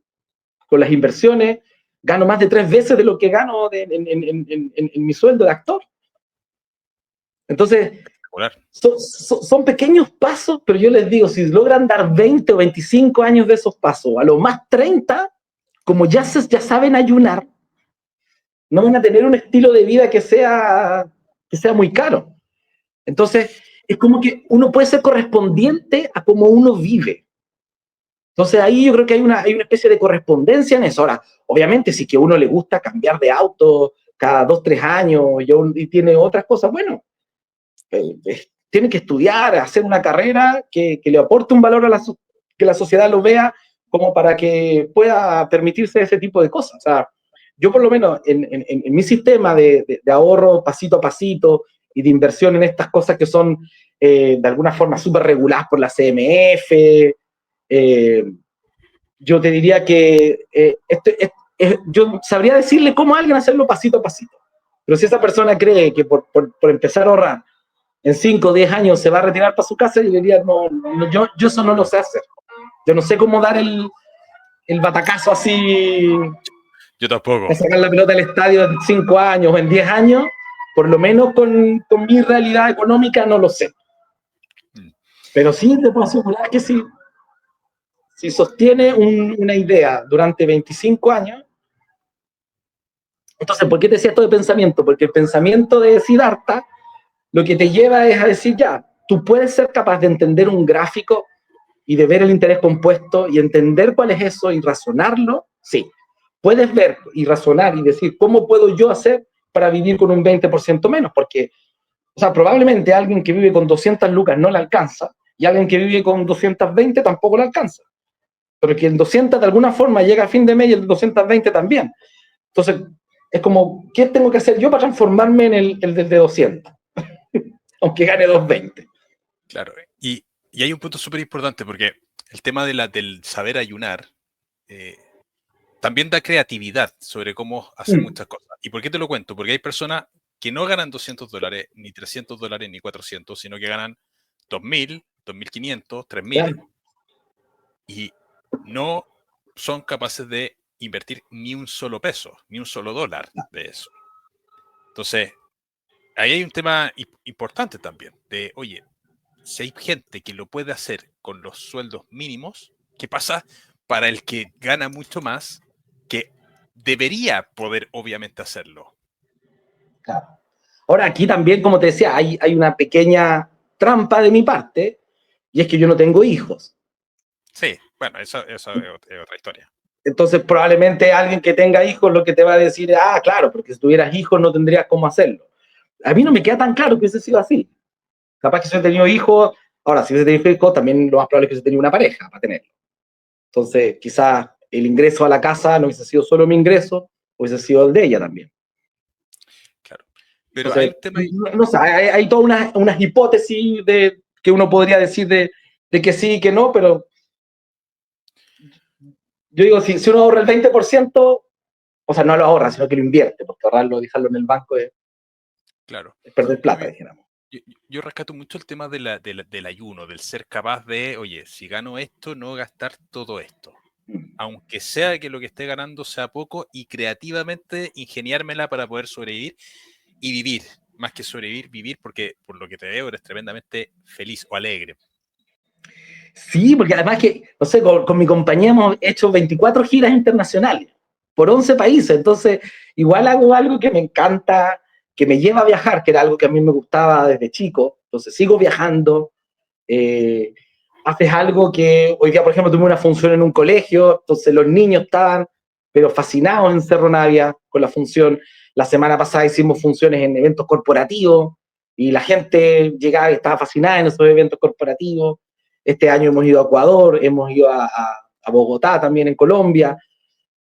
las inversiones, gano más de 3 veces de lo que gano en mi sueldo de actor. Entonces, son pequeños pasos, pero yo les digo, si logran dar 20 o 25 años de esos pasos, a lo más 30, como ya saben ayunar, no van a tener un estilo de vida que sea muy caro. Entonces, es como que uno puede ser correspondiente a cómo uno vive. Entonces, ahí yo creo que hay una especie de correspondencia en eso. Ahora, obviamente, si que a uno le gusta cambiar de auto cada 2, 3 años y tiene otras cosas, bueno, tiene que estudiar, hacer una carrera que le aporte un valor que la sociedad lo vea, como para que pueda permitirse ese tipo de cosas. O sea, yo por lo menos en mi sistema de ahorro pasito a pasito y de inversión en estas cosas que son de alguna forma súper reguladas por la CMF, yo te diría que yo sabría decirle cómo a alguien hacerlo pasito a pasito. Pero si esa persona cree que por empezar a ahorrar en 5 o 10 años se va a retirar para su casa, yo diría, yo eso no lo sé hacer. Yo no sé cómo dar el batacazo así. Yo tampoco. A sacar la pelota del estadio en 5 años o en 10 años, por lo menos con mi realidad económica no lo sé. Pero sí te puedo asegurar que si sostiene una idea durante 25 años, entonces, ¿por qué te decía esto de pensamiento? Porque el pensamiento de Siddhartha lo que te lleva es a decir, ya, tú puedes ser capaz de entender un gráfico y de ver el interés compuesto y entender cuál es eso y razonarlo, sí. Puedes ver y razonar y decir, ¿cómo puedo yo hacer para vivir con un 20% menos? Porque, o sea, probablemente alguien que vive con 200 lucas no le alcanza, y alguien que vive con 220 tampoco le alcanza. Pero que el 200 de alguna forma llega a fin de mes y el 220 también. Entonces, es como, ¿qué tengo que hacer yo para transformarme en el de 200? Aunque gane 220. Claro, y hay un punto súper importante porque el tema del saber ayunar eh, también da creatividad sobre cómo hacer muchas cosas. ¿Y por qué te lo cuento? Porque hay personas que no ganan $200, ni $300, ni 400, sino que ganan 2.000, 2.500, 3.000 Claro. y no son capaces de invertir ni un solo peso, ni un solo dólar de eso. Entonces, ahí hay un tema importante también de, oye, si hay gente que lo puede hacer con los sueldos mínimos, ¿qué pasa para el que gana mucho más, que debería poder obviamente hacerlo? Claro. Ahora, aquí también, como te decía, hay una pequeña trampa de mi parte, y es que yo no tengo hijos. Sí, bueno, eso es otra historia. Entonces, probablemente alguien que tenga hijos lo que te va a decir es, ah, claro, porque si tuvieras hijos no tendrías cómo hacerlo. A mí no me queda tan claro que hubiese sido así. Capaz que si hubiese tenido hijos, ahora, si hubiese tenido hijos, también lo más probable es que hubiese tenido una pareja para tenerlo. Entonces, quizás el ingreso a la casa no hubiese sido solo mi ingreso, hubiese sido el de ella también. Claro. Pero hay Entonces, un tema ahí. no sé, hay todas unas hipótesis que uno podría decir de que sí y que no, pero yo digo, si uno ahorra el 20%, o sea, no lo ahorra, sino que lo invierte, porque ahorrarlo, dejarlo en el banco Claro. es perder Muy plata, bien. dijéramos. Yo rescato mucho el tema del ayuno, del ser capaz de, oye, si gano esto, no gastar todo esto. Aunque sea que lo que esté ganando sea poco, y creativamente ingeniármela para poder sobrevivir y vivir. Más que sobrevivir, vivir, porque por lo que te veo eres tremendamente feliz o alegre. Sí, porque además que, no sé, con mi compañía hemos hecho 24 giras internacionales por 11 países, entonces igual hago algo que me encanta, que me lleva a viajar, que era algo que a mí me gustaba desde chico, entonces sigo viajando, eh, haces algo que hoy día, por ejemplo, tuve una función en un colegio, entonces los niños estaban, pero fascinados en Cerro Navia con la función. La semana pasada hicimos funciones en eventos corporativos y la gente llegaba y estaba fascinada en esos eventos corporativos. Este año hemos ido a Ecuador, hemos ido a Bogotá también en Colombia.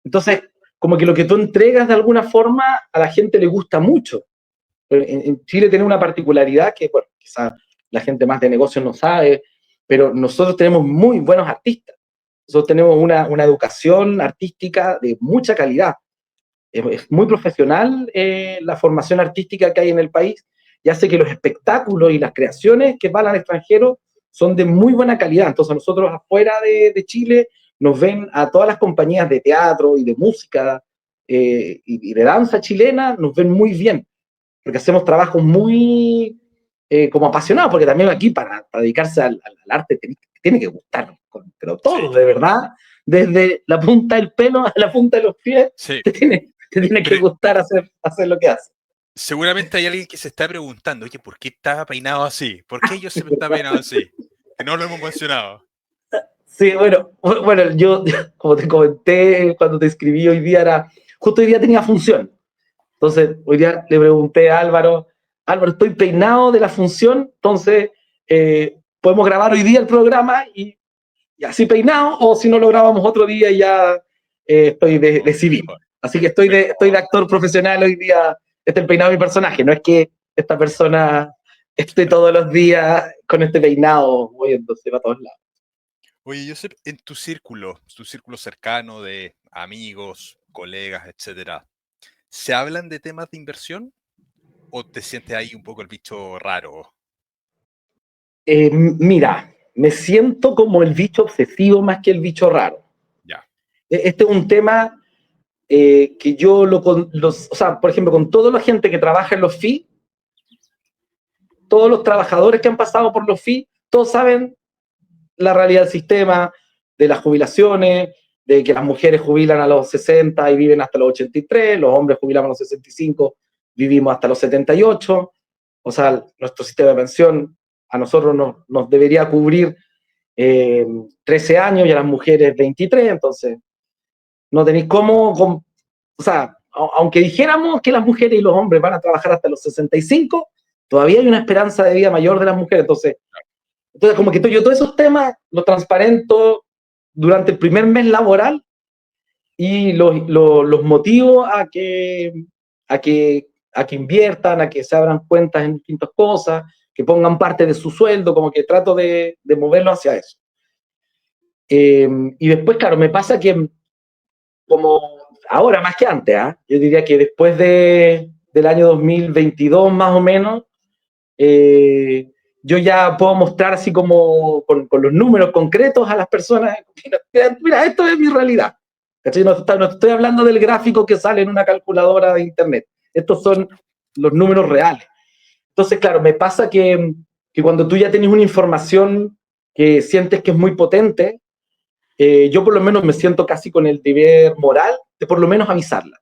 Entonces, como que lo que tú entregas de alguna forma a la gente le gusta mucho. En Chile tiene una particularidad que, bueno, quizás la gente más de negocios no sabe, pero nosotros tenemos muy buenos artistas. Nosotros tenemos una educación artística de mucha calidad. Es muy profesional la formación artística que hay en el país y hace que los espectáculos y las creaciones que van al extranjero son de muy buena calidad. Entonces nosotros afuera de Chile nos ven a todas las compañías de teatro y de música y de danza chilena, nos ven muy bien porque hacemos trabajos muy como apasionados, porque también aquí para dedicarse al arte tiene que gustar, pero Sí, todo, de verdad, desde la punta del pelo a la punta de los pies, sí. te tiene que Pero gustar hacer lo que haces. seguramente hay alguien que se está preguntando, oye, ¿por qué estaba peinado así? ¿Por qué yo siempre estaba peinado así? Que no lo hemos mencionado. Sí, bueno, yo, como te comenté cuando te escribí hoy día, justo hoy día tenía función. Entonces, hoy día le pregunté a Álvaro, estoy peinado de la función, entonces podemos grabar hoy día el programa y así peinado, o si no lo grabamos otro día y ya estoy de civil. Mejor, Así que estoy de mejor. actor profesional hoy día, este es el peinado de mi personaje, no es que esta persona esté Claro. todos los días con este peinado moviéndose para todos lados. Oye, Josep, en tu círculo cercano de amigos, colegas, etcétera, ¿se hablan de temas de inversión o te sientes ahí un poco el bicho raro? Mira, me siento como el bicho obsesivo más que el bicho raro. Ya, Este es un tema que yo o sea, por ejemplo, con toda la gente que trabaja en los FI, todos los trabajadores que han pasado por los FI, todos saben la realidad del sistema, de las jubilaciones, de que las mujeres jubilan a los 60 y viven hasta los 83, los hombres jubilamos a los 65, vivimos hasta los 78, o sea, nuestro sistema de pensión a nosotros nos debería cubrir 13 años y a las mujeres 23, entonces no tenéis cómo, o sea, aunque dijéramos que las mujeres y los hombres van a trabajar hasta los 65, todavía hay una esperanza de vida mayor de las mujeres, entonces Entonces, como que yo todos esos temas los transparento durante el primer mes laboral y los motivo a que, a que inviertan, a que se abran cuentas en distintas cosas, que pongan parte de su sueldo, como que trato de moverlo hacia eso. Y después, claro, me pasa que como ahora más que antes, yo diría que después del año 2022 más o menos, yo ya puedo mostrar así como con los números concretos a las personas, mira, esto es mi realidad. ¿Cachai? No estoy hablando del gráfico que sale en una calculadora de internet. Estos son los números reales. Entonces, claro, me pasa que cuando tú ya tienes una información que sientes que es muy potente, yo por lo menos me siento casi con el deber moral de por lo menos avisarla.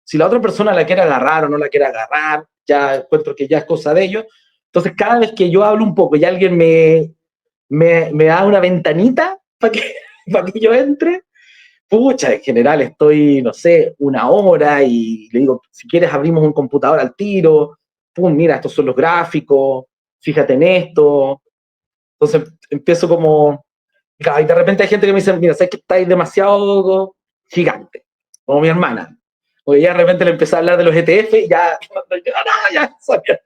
Si la otra persona la quiere agarrar o no la quiere agarrar, ya encuentro que ya es cosa de ellos. Entonces, cada vez que yo hablo un poco y alguien me da una ventanita para que, para que yo entre, pucha, en general estoy, no sé, una hora y le digo, si quieres abrimos un computador al tiro, pum, mira, estos son los gráficos, fíjate en esto. Entonces empiezo como, y de repente hay gente que me dice, mira, sabes que estáis demasiado gigante, como mi hermana. Porque ya de repente le empecé a hablar de los ETF y ya, no, ya sabía.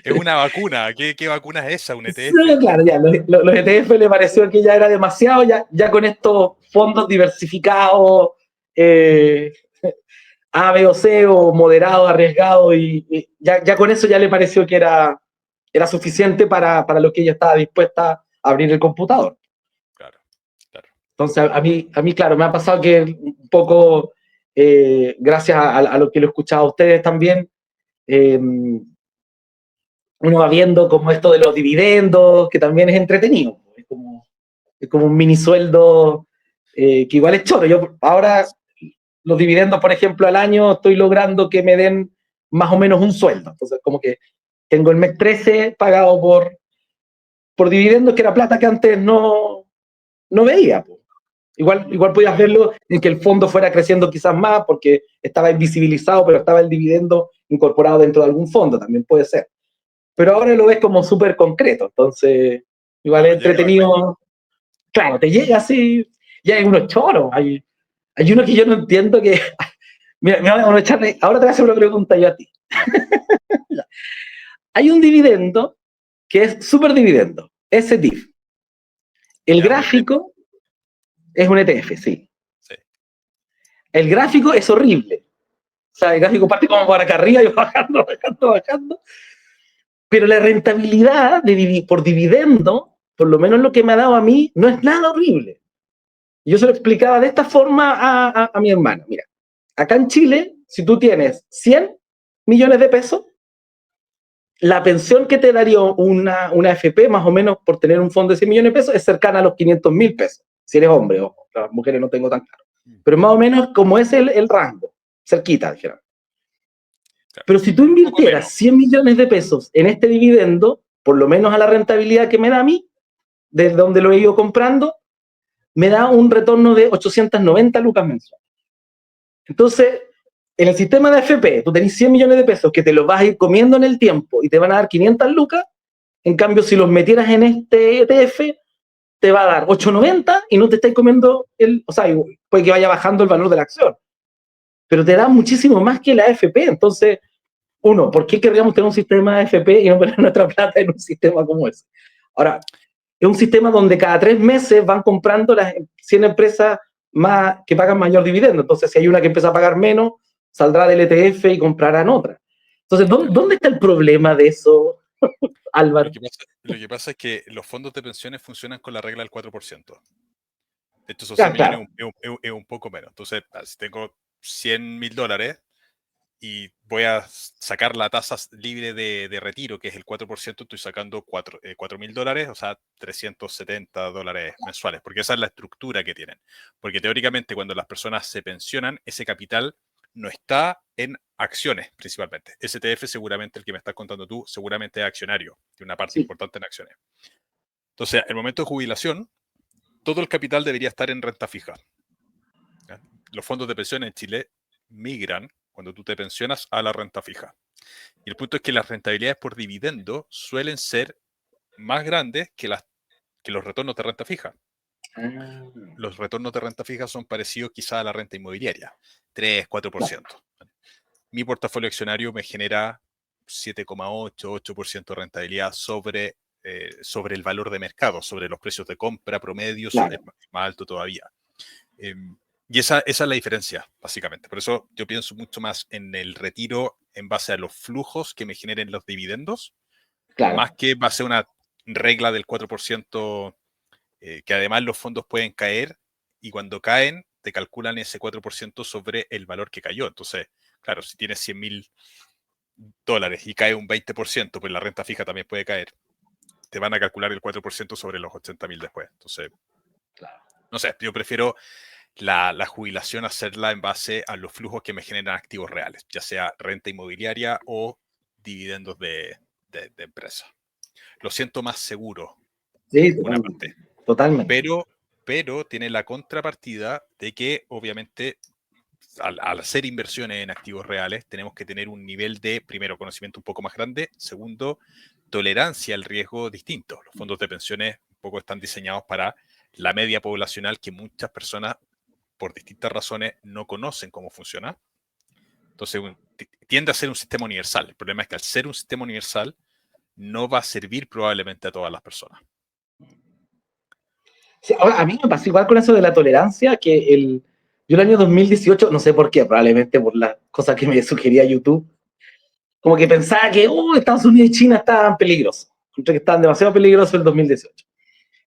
Es una vacuna. ¿Qué vacuna es esa? ¿Un Sí, ETF? claro, ya, los ETF le pareció que ya era demasiado, ya con estos fondos diversificados, eh, A, B o C, o moderado, arriesgado, y ya con eso ya le pareció que era suficiente para lo que ella estaba dispuesta a abrir el computador. Claro, claro. Entonces, a mí, claro, me ha pasado que un poco, gracias a lo que lo he escuchado a ustedes también, eh, uno va viendo como esto de los dividendos, que también es entretenido. Es como un mini sueldo que igual es choro. Yo ahora los dividendos, por ejemplo, al año estoy logrando que me den más o menos un sueldo. Entonces, como que tengo el mes 13 pagado por dividendos, que era plata que antes no veía. Po. Igual podías verlo en que el fondo fuera creciendo quizás más porque estaba invisibilizado, pero estaba el dividendo incorporado dentro de algún fondo, también puede ser. Pero ahora lo ves como súper concreto, entonces igual es Claro, llega a la cuenta. entretenido. Claro, te llega así, ya hay unos choros, hay uno que yo no entiendo que... Mira, ahora te voy a hacer una pregunta yo a ti. Ya, Hay un dividendo que es súper dividendo, SDIF. El ya, un ETF. gráfico es un ETF, sí. Sí. El gráfico es horrible. O sea, el gráfico parte como para acá arriba y va bajando, bajando, bajando. Pero la rentabilidad por dividendo, por lo menos lo que me ha dado a mí, no es nada horrible. Yo se lo explicaba de esta forma a mi hermana. Mira, acá en Chile, si tú tienes 100 millones de pesos, la pensión que te daría una AFP, más o menos por tener un fondo de 100 millones de pesos, es cercana a los 500.000 pesos. Si eres hombre, ojo, las mujeres no tengo tan claro. Mm, Pero más o menos como es el rango, cerquita, dijeron. claro. Pero si tú Un poco invirtieras menos. 100 millones de pesos en este dividendo, por lo menos a la rentabilidad que me da a mí, desde donde lo he ido comprando, me da un retorno de 890 lucas mensuales. Entonces, en el sistema de AFP, tú tenés 100 millones de pesos que te los vas a ir comiendo en el tiempo y te van a dar 500 lucas. En cambio, si los metieras en este ETF, te va a dar 890 y no te estáis comiendo o sea, puede que vaya bajando el valor de la acción, pero te da muchísimo más que la AFP. Entonces, uno, ¿por qué querríamos tener un sistema de AFP y no poner nuestra plata en un sistema como ese? Ahora, es un sistema donde cada 3 meses van comprando las 100 empresas más que pagan mayor dividendo. Entonces, si hay una que empieza a pagar menos, saldrá del ETF y comprarán otra. Entonces, ¿dónde está el problema de eso, Lo Álvaro? que pasa, lo que pasa es que los fondos de pensiones funcionan con la regla del 4%. De hecho, esos 100 Ya, millones claro. es un poco menos. Entonces, si tengo $100.000 y voy a sacar la tasa libre de retiro, que es el 4%, estoy sacando $4.000, o sea, $370 mensuales, porque esa es la estructura que tienen. Porque teóricamente cuando las personas se pensionan, ese capital no está en acciones principalmente. STF seguramente, el que me estás contando tú, seguramente es accionario, tiene una parte Sí. importante en acciones. Entonces, el momento de jubilación, todo el capital debería estar en renta fija. ¿Ya? Los fondos de pensión en Chile migran cuando tú te pensionas a la renta fija. Y el punto es que las rentabilidades por dividendo suelen ser más grandes que los retornos de renta fija. Ah, Los retornos de renta fija son parecidos quizá a la renta inmobiliaria, 3-4%. Mi portafolio accionario me genera 7,8% de rentabilidad sobre el valor de mercado, sobre los precios de compra promedios, claro, es más alto todavía. Y esa es la diferencia, básicamente. Por eso yo pienso mucho más en el retiro en base a los flujos que me generen los dividendos, claro, más que base a una regla del 4%, que además los fondos pueden caer y cuando caen te calculan ese 4% sobre el valor que cayó. Entonces, claro, si tienes $100,000 y cae un 20%, pues la renta fija también puede caer. Te van a calcular el 4% sobre los 80,000 después. Entonces, claro. no sé, yo prefiero la jubilación hacerla en base a los flujos que me generan activos reales, ya sea renta inmobiliaria o dividendos de empresa. Lo siento más seguro, Sí, una parte, totalmente. pero tiene la contrapartida de que obviamente al hacer inversiones en activos reales tenemos que tener un nivel de, primero, conocimiento un poco más grande, segundo, tolerancia al riesgo distinto. Los fondos de pensiones un poco están diseñados para la media poblacional que muchas personas por distintas razones no conocen cómo funciona. Entonces tiende a ser un sistema universal. El problema es que al ser un sistema universal no va a servir probablemente a todas las personas. Sí, ahora, a mí me pasó igual con eso de la tolerancia, yo el año 2018, no sé por qué, probablemente por las cosas que me sugería YouTube, como que pensaba que Estados Unidos y China estaban peligrosos, encontré que estaban demasiado peligrosos el 2018.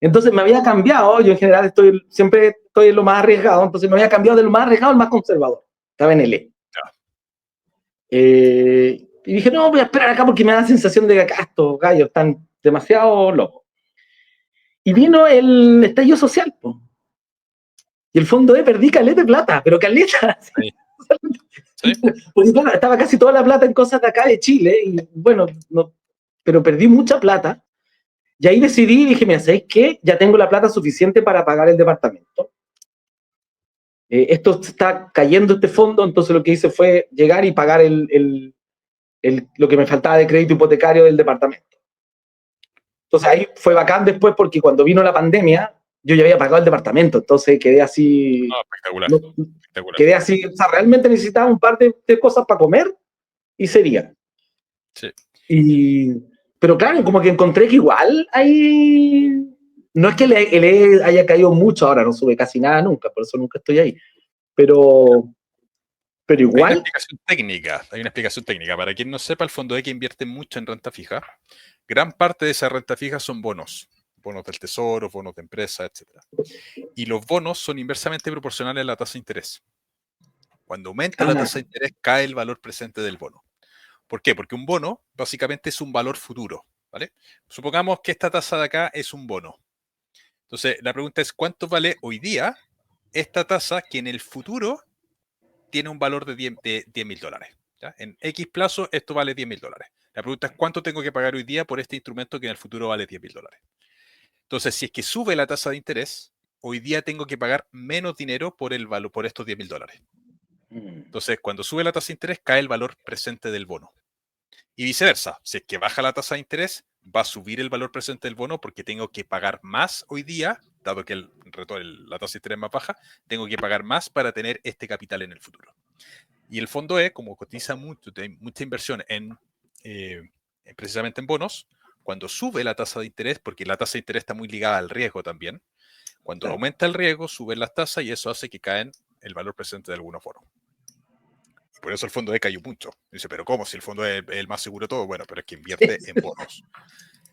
Entonces me había cambiado, yo en general siempre estoy en lo más arriesgado, entonces me había cambiado de lo más arriesgado al más conservador, estaba en el E. Ya. Y dije, no, voy a esperar acá porque me da la sensación de que acá estos gallos están demasiado locos. Y vino el estallido social, po. Y el fondo perdí caleta de plata, pero caleta. Sí. ¿Sí? Porque claro, estaba casi toda la plata en cosas de acá de Chile, y bueno, no, pero perdí mucha plata. Y ahí decidí y dije, mira, ¿sabéis qué? Ya tengo la plata suficiente para pagar el departamento. Esto está cayendo este fondo, entonces lo que hice fue llegar y pagar lo que me faltaba de crédito hipotecario del departamento. Entonces ahí fue bacán después porque cuando vino la pandemia, yo ya había pagado el departamento, entonces quedé así, No, espectacular. no, Espectacular. quedé así, o sea, realmente necesitaba un par de cosas para comer y sería. Sí. Y, pero claro, como que encontré que igual hay, no es que el haya caído mucho ahora, no sube casi nada nunca, por eso nunca estoy ahí, pero, pero Hay una igual, explicación técnica. Hay una explicación técnica. Para quien no sepa, el fondo que invierte mucho en renta fija, gran parte de esa renta fija son bonos. Bonos del tesoro, bonos de empresa, etc. Y los bonos son inversamente proporcionales a la tasa de interés. Cuando aumenta la tasa de interés, cae el valor presente del bono. ¿Por qué? Porque un bono básicamente es un valor futuro, ¿vale? Supongamos que esta tasa de acá es un bono. Entonces, la pregunta es, ¿cuánto vale hoy día esta tasa que en el futuro tiene un valor de $10,000? ¿Ya? En X plazo, esto vale $10,000. La pregunta es, ¿cuánto tengo que pagar hoy día por este instrumento que en el futuro vale $10,000? Entonces, si es que sube la tasa de interés, hoy día tengo que pagar menos dinero por el valor, por estos $10,000. Entonces, cuando sube la tasa de interés, cae el valor presente del bono. Y viceversa, si es que baja la tasa de interés, va a subir el valor presente del bono porque tengo que pagar más hoy día, dado que la tasa de interés es más baja, tengo que pagar más para tener este capital en el futuro. Y el fondo como cotiza mucho, tiene mucha inversión eh, precisamente en bonos, cuando sube la tasa de interés, porque la tasa de interés está muy ligada al riesgo también, cuando aumenta el riesgo, suben las tasas y eso hace que caen el valor presente de algunos bonos. Por eso el fondo cayó mucho. Dice, pero ¿cómo? Si el fondo es el más seguro de todo. Bueno, pero es que invierte en bonos.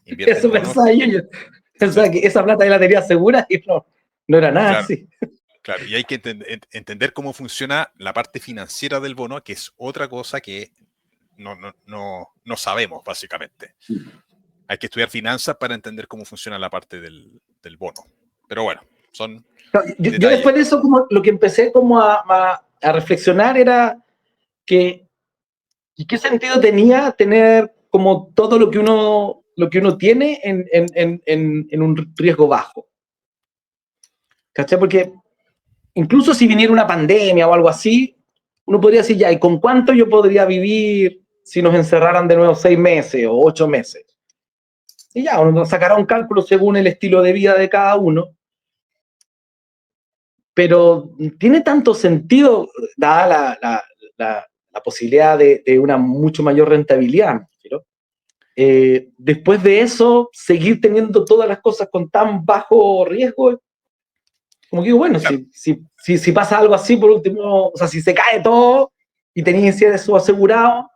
Invierte en eso bonos. pensaba yo Entonces, pensaba que esa plata ya la tenía segura y no era nada claro, así. claro. Y hay que entender cómo funciona la parte financiera del bono, que es otra cosa que no sabemos, básicamente. Hay que estudiar finanzas para entender cómo funciona la parte del bono. Pero bueno, son Yo detalles. después de eso, como lo que empecé como a reflexionar era que, ¿y qué sentido tenía tener como todo lo que uno tiene en un riesgo bajo? ¿Cachai? Porque incluso si viniera una pandemia o algo así, uno podría decir, ya, ¿y con cuánto yo podría vivir si nos encerraran de nuevo 6 meses o 8 meses? Y ya, uno sacará un cálculo según el estilo de vida de cada uno. Pero tiene tanto sentido, dada la posibilidad de una mucho mayor rentabilidad, ¿no? Después de eso, seguir teniendo todas las cosas con tan bajo riesgo, como que digo, bueno, Claro, si pasa algo así, por último, o sea, si se cae todo y tenéis eso asegurado,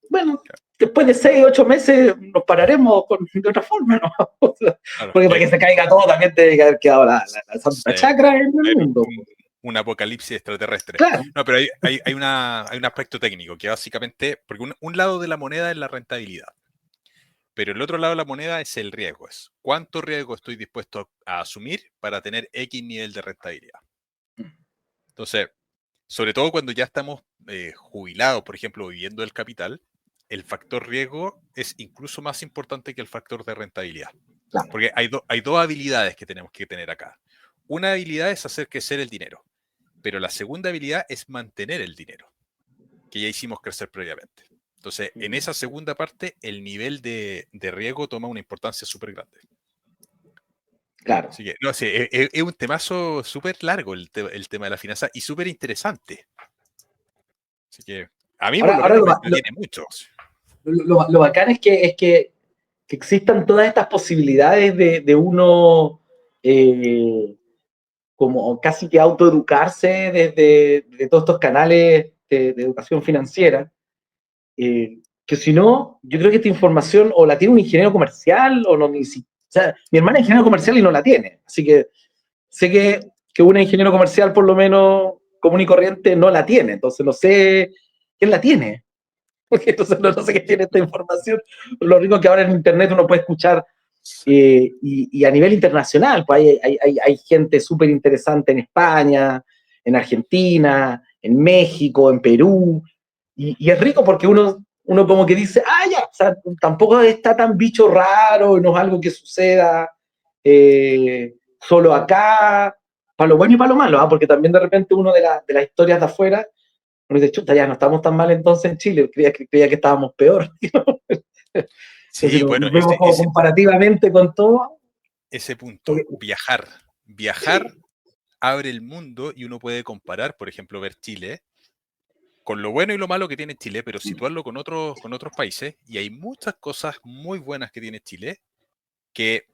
bueno, después de 6, 8 meses nos pararemos de otra forma, ¿no? O sea, claro. porque para que se caiga todo también tiene que haber quedado la santa chacra en el mundo. Un apocalipsis extraterrestre. Claro. No, pero hay un aspecto técnico que básicamente, porque un lado de la moneda es la rentabilidad, pero el otro lado de la moneda es el riesgo. Es cuánto riesgo estoy dispuesto a asumir para tener X nivel de rentabilidad. Entonces, sobre todo cuando ya estamos jubilados, por ejemplo, viviendo del capital, el factor riesgo es incluso más importante que el factor de rentabilidad. Claro. Porque hay dos habilidades que tenemos que tener acá. Una habilidad es hacer crecer el dinero, pero la segunda habilidad es mantener el dinero, que ya hicimos crecer previamente. Entonces, en esa segunda parte, el nivel de riesgo toma una importancia súper grande. Claro. Así que, no sé, es un temazo súper largo el tema de la finanza y súper interesante. Así que a mí por lo Ahora menos me entretiene mucho. lo bacán que existan todas estas posibilidades de uno como casi que autoeducarse de todos estos canales de educación financiera, que si no, yo creo que esta información o la tiene un ingeniero comercial o no, o sea, mi hermana es ingeniero comercial y no la tiene, así que sé que un ingeniero comercial por lo menos común y corriente no la tiene, entonces no sé quién la tiene. Porque entonces no sé qué tiene esta información. Lo rico es que ahora en Internet uno puede escuchar y a nivel internacional, pues hay gente súper interesante en España, en Argentina, en México, en Perú, y es rico porque uno como que dice, ya, o sea, tampoco está tan bicho raro, no es algo que suceda solo acá, para lo bueno y para lo malo, porque también de repente uno de las historias de afuera uno dice, chuta, ya no estamos tan mal entonces en Chile, creía que estábamos peor. Entonces, Sí, bueno, nos vemos como comparativamente con todo. ese punto, viajar. Viajar Sí. abre el mundo y uno puede comparar, por ejemplo, ver Chile con lo bueno y lo malo que tiene Chile, pero situarlo con otros países. Y hay muchas cosas muy buenas que tiene Chile que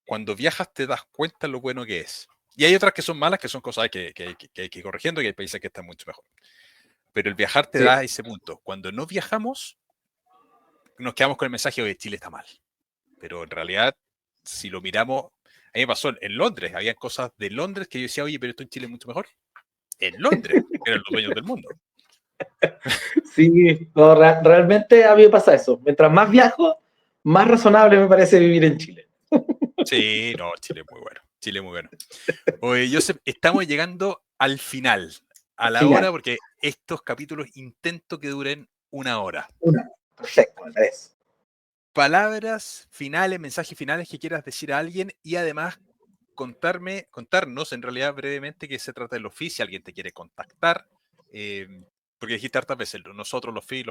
cuando viajas te das cuenta lo bueno que es. Y hay otras que son malas, que son cosas que hay que ir corrigiendo, y hay países que están mucho mejor. Pero el viajar te Sí. da ese punto. Cuando no viajamos, nos quedamos con el mensaje de que Chile está mal. Pero en realidad, si lo miramos, a mí me pasó en Londres, había cosas de Londres que yo decía, oye, pero esto en Chile es mucho mejor. En Londres, eran los dueños del mundo. Sí, no, realmente a mí me pasa eso. Mientras más viajo, más razonable me parece vivir en Chile. Sí, no, Chile es muy bueno. Chile es muy bueno. Oye, Joseph, estamos llegando al final, a la hora, Final. porque estos capítulos intento que duren una hora. Una. Perfecto, me parece. Palabras finales, mensajes finales que quieras decir a alguien y además contarnos en realidad brevemente qué se trata del FI, si alguien te quiere contactar, eh, porque dijiste hartas veces, nosotros los FI,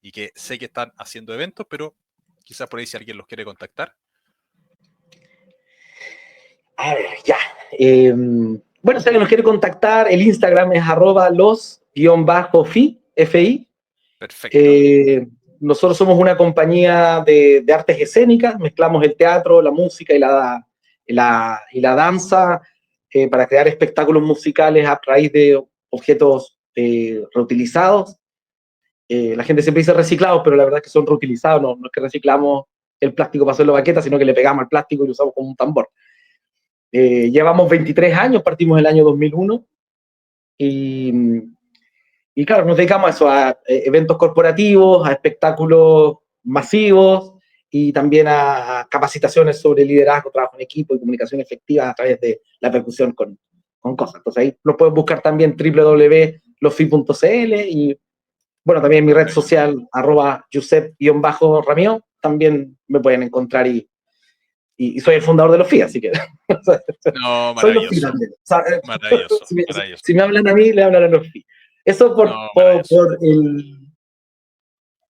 y que sé que están haciendo eventos, pero quizás por ahí si alguien los quiere contactar. A ver, ya. Bueno, si alguien nos quiere contactar, el Instagram es @los_fi, FI. Perfecto. Nosotros somos una compañía de artes escénicas, mezclamos el teatro, la música y la danza para crear espectáculos musicales a raíz de objetos reutilizados. La gente siempre dice reciclados, pero la verdad es que son reutilizados, no es que reciclamos el plástico para hacerlo baqueta, sino que le pegamos al plástico y lo usamos como un tambor. Llevamos 23 años, partimos el año 2001 y claro, nos dedicamos a eso, a eventos corporativos, a espectáculos masivos y también a capacitaciones sobre liderazgo, trabajo en equipo y comunicación efectiva a través de la percusión con cosas. Entonces ahí lo pueden buscar también www.lofi.cl y bueno, también en mi red social @Josep_Ramio también me pueden encontrar y soy el fundador de los FI, así que No, soy los FI maravilloso. también. O sea, Maravilloso, si, me, maravilloso. si me hablan a mí, le hablan a los FI. Eso No, maravilloso. por el,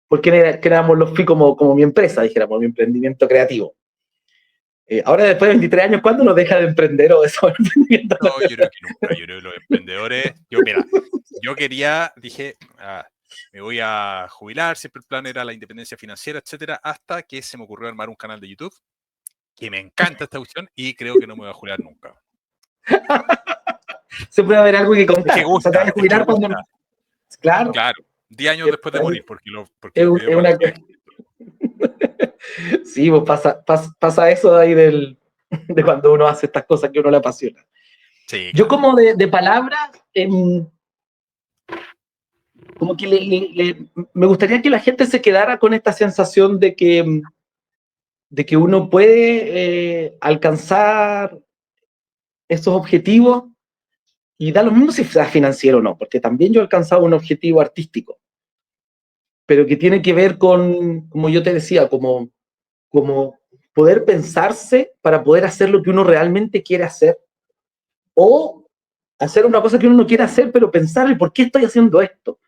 porque fui como mi empresa, dijéramos, mi emprendimiento creativo. Ahora, después de 23 años, ¿cuándo uno deja de emprender o de eso? No, yo creo que nunca. Yo creo que los emprendedores. Mira, dije, me voy a jubilar. Siempre el plan era la independencia financiera, etcétera, hasta que se me ocurrió armar un canal de YouTube, que me encanta esta cuestión y creo que no me voy a jubilar nunca. Se puede haber algo que contar. Es que gusta, O sea, te vas a jubilar cuando. Claro. Claro, 10 años después de morir, porque lo quería Es una. Sí, pues pasa eso ahí de cuando uno hace estas cosas que uno le apasiona. Sí, Yo, claro. como de palabras, como que me gustaría que la gente se quedara con esta sensación de que uno puede alcanzar esos objetivos, y da lo mismo si sea financiero o no, porque también yo he alcanzado un objetivo artístico, pero que tiene que ver con, como yo te decía, como poder pensarse para poder hacer lo que uno realmente quiere hacer, o hacer una cosa que uno no quiere hacer, pero pensar el por qué estoy haciendo esto.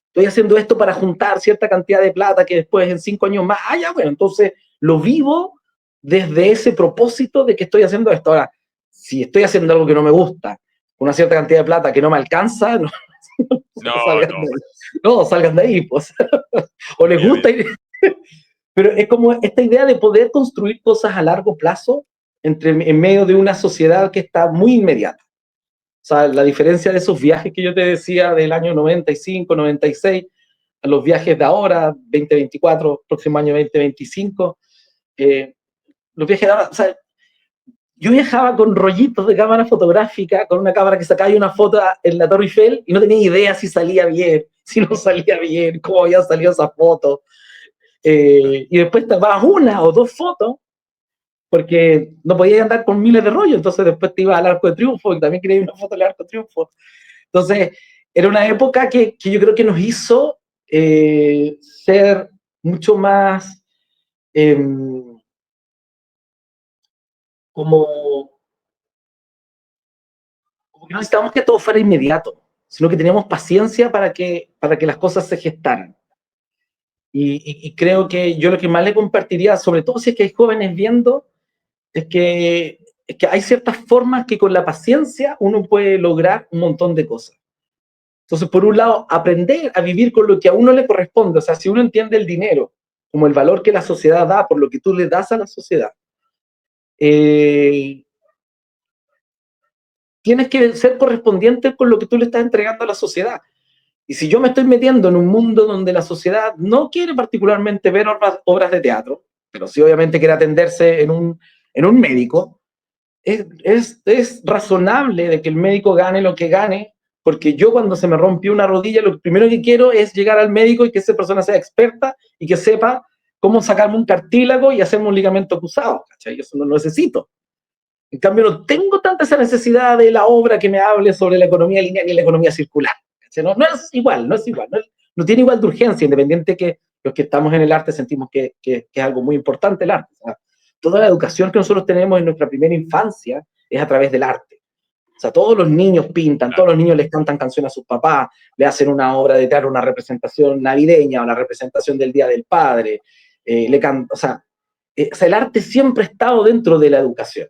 Estoy haciendo esto para juntar cierta cantidad de plata que después en 5 años más, ya, bueno, entonces lo vivo desde ese propósito de que estoy haciendo esto. Ahora, si estoy haciendo algo que no me gusta, una cierta cantidad de plata que no me alcanza, salgan de ahí, pues. O les gusta ir. Pero es como esta idea de poder construir cosas a largo plazo en medio de una sociedad que está muy inmediata. O sea, la diferencia de esos viajes que yo te decía del año 95, 96, a los viajes de ahora, 2024, próximo año 2025, los viajes de ahora, o sea, yo viajaba con rollitos de cámara fotográfica, con una cámara que sacaba una foto en la Torre Eiffel y no tenía idea si salía bien, si no salía bien, cómo había salido esa foto. Y después te vas una o dos fotos, porque no podías andar con miles de rollos, entonces después te ibas al Arco de Triunfo y también quería ir una foto del Arco de Triunfo. Entonces, era una época que yo creo que nos hizo ser mucho más como que no necesitábamos que todo fuera inmediato, sino que teníamos paciencia para que las cosas se gestaran. Y creo que yo lo que más le compartiría, sobre todo si es que hay jóvenes viendo, es que hay ciertas formas que con la paciencia uno puede lograr un montón de cosas. Entonces, por un lado, aprender a vivir con lo que a uno le corresponde. O sea, si uno entiende el dinero como el valor que la sociedad da por lo que tú le das a la sociedad, tienes que ser correspondiente con lo que tú le estás entregando a la sociedad. Y si yo me estoy metiendo en un mundo donde la sociedad no quiere particularmente ver obras de teatro, pero sí obviamente quiere atenderse en un médico, es razonable de que el médico gane lo que gane, porque yo, cuando se me rompió una rodilla, lo primero que quiero es llegar al médico y que esa persona sea experta y que sepa cómo sacarme un cartílago y hacerme un ligamento cruzado, ¿cachai? Eso no lo necesito. En cambio, no tengo tanta esa necesidad de la obra que me hable sobre la economía lineal y la economía circular. No es igual, no tiene igual de urgencia, independiente que los que estamos en el arte sentimos que es algo muy importante el arte. O sea, toda la educación que nosotros tenemos en nuestra primera infancia es a través del arte. O sea, todos los niños pintan, todos los niños les cantan canciones a sus papás, le hacen una obra de teatro, una representación navideña, una representación del Día del Padre, o sea, el arte siempre ha estado dentro de la educación.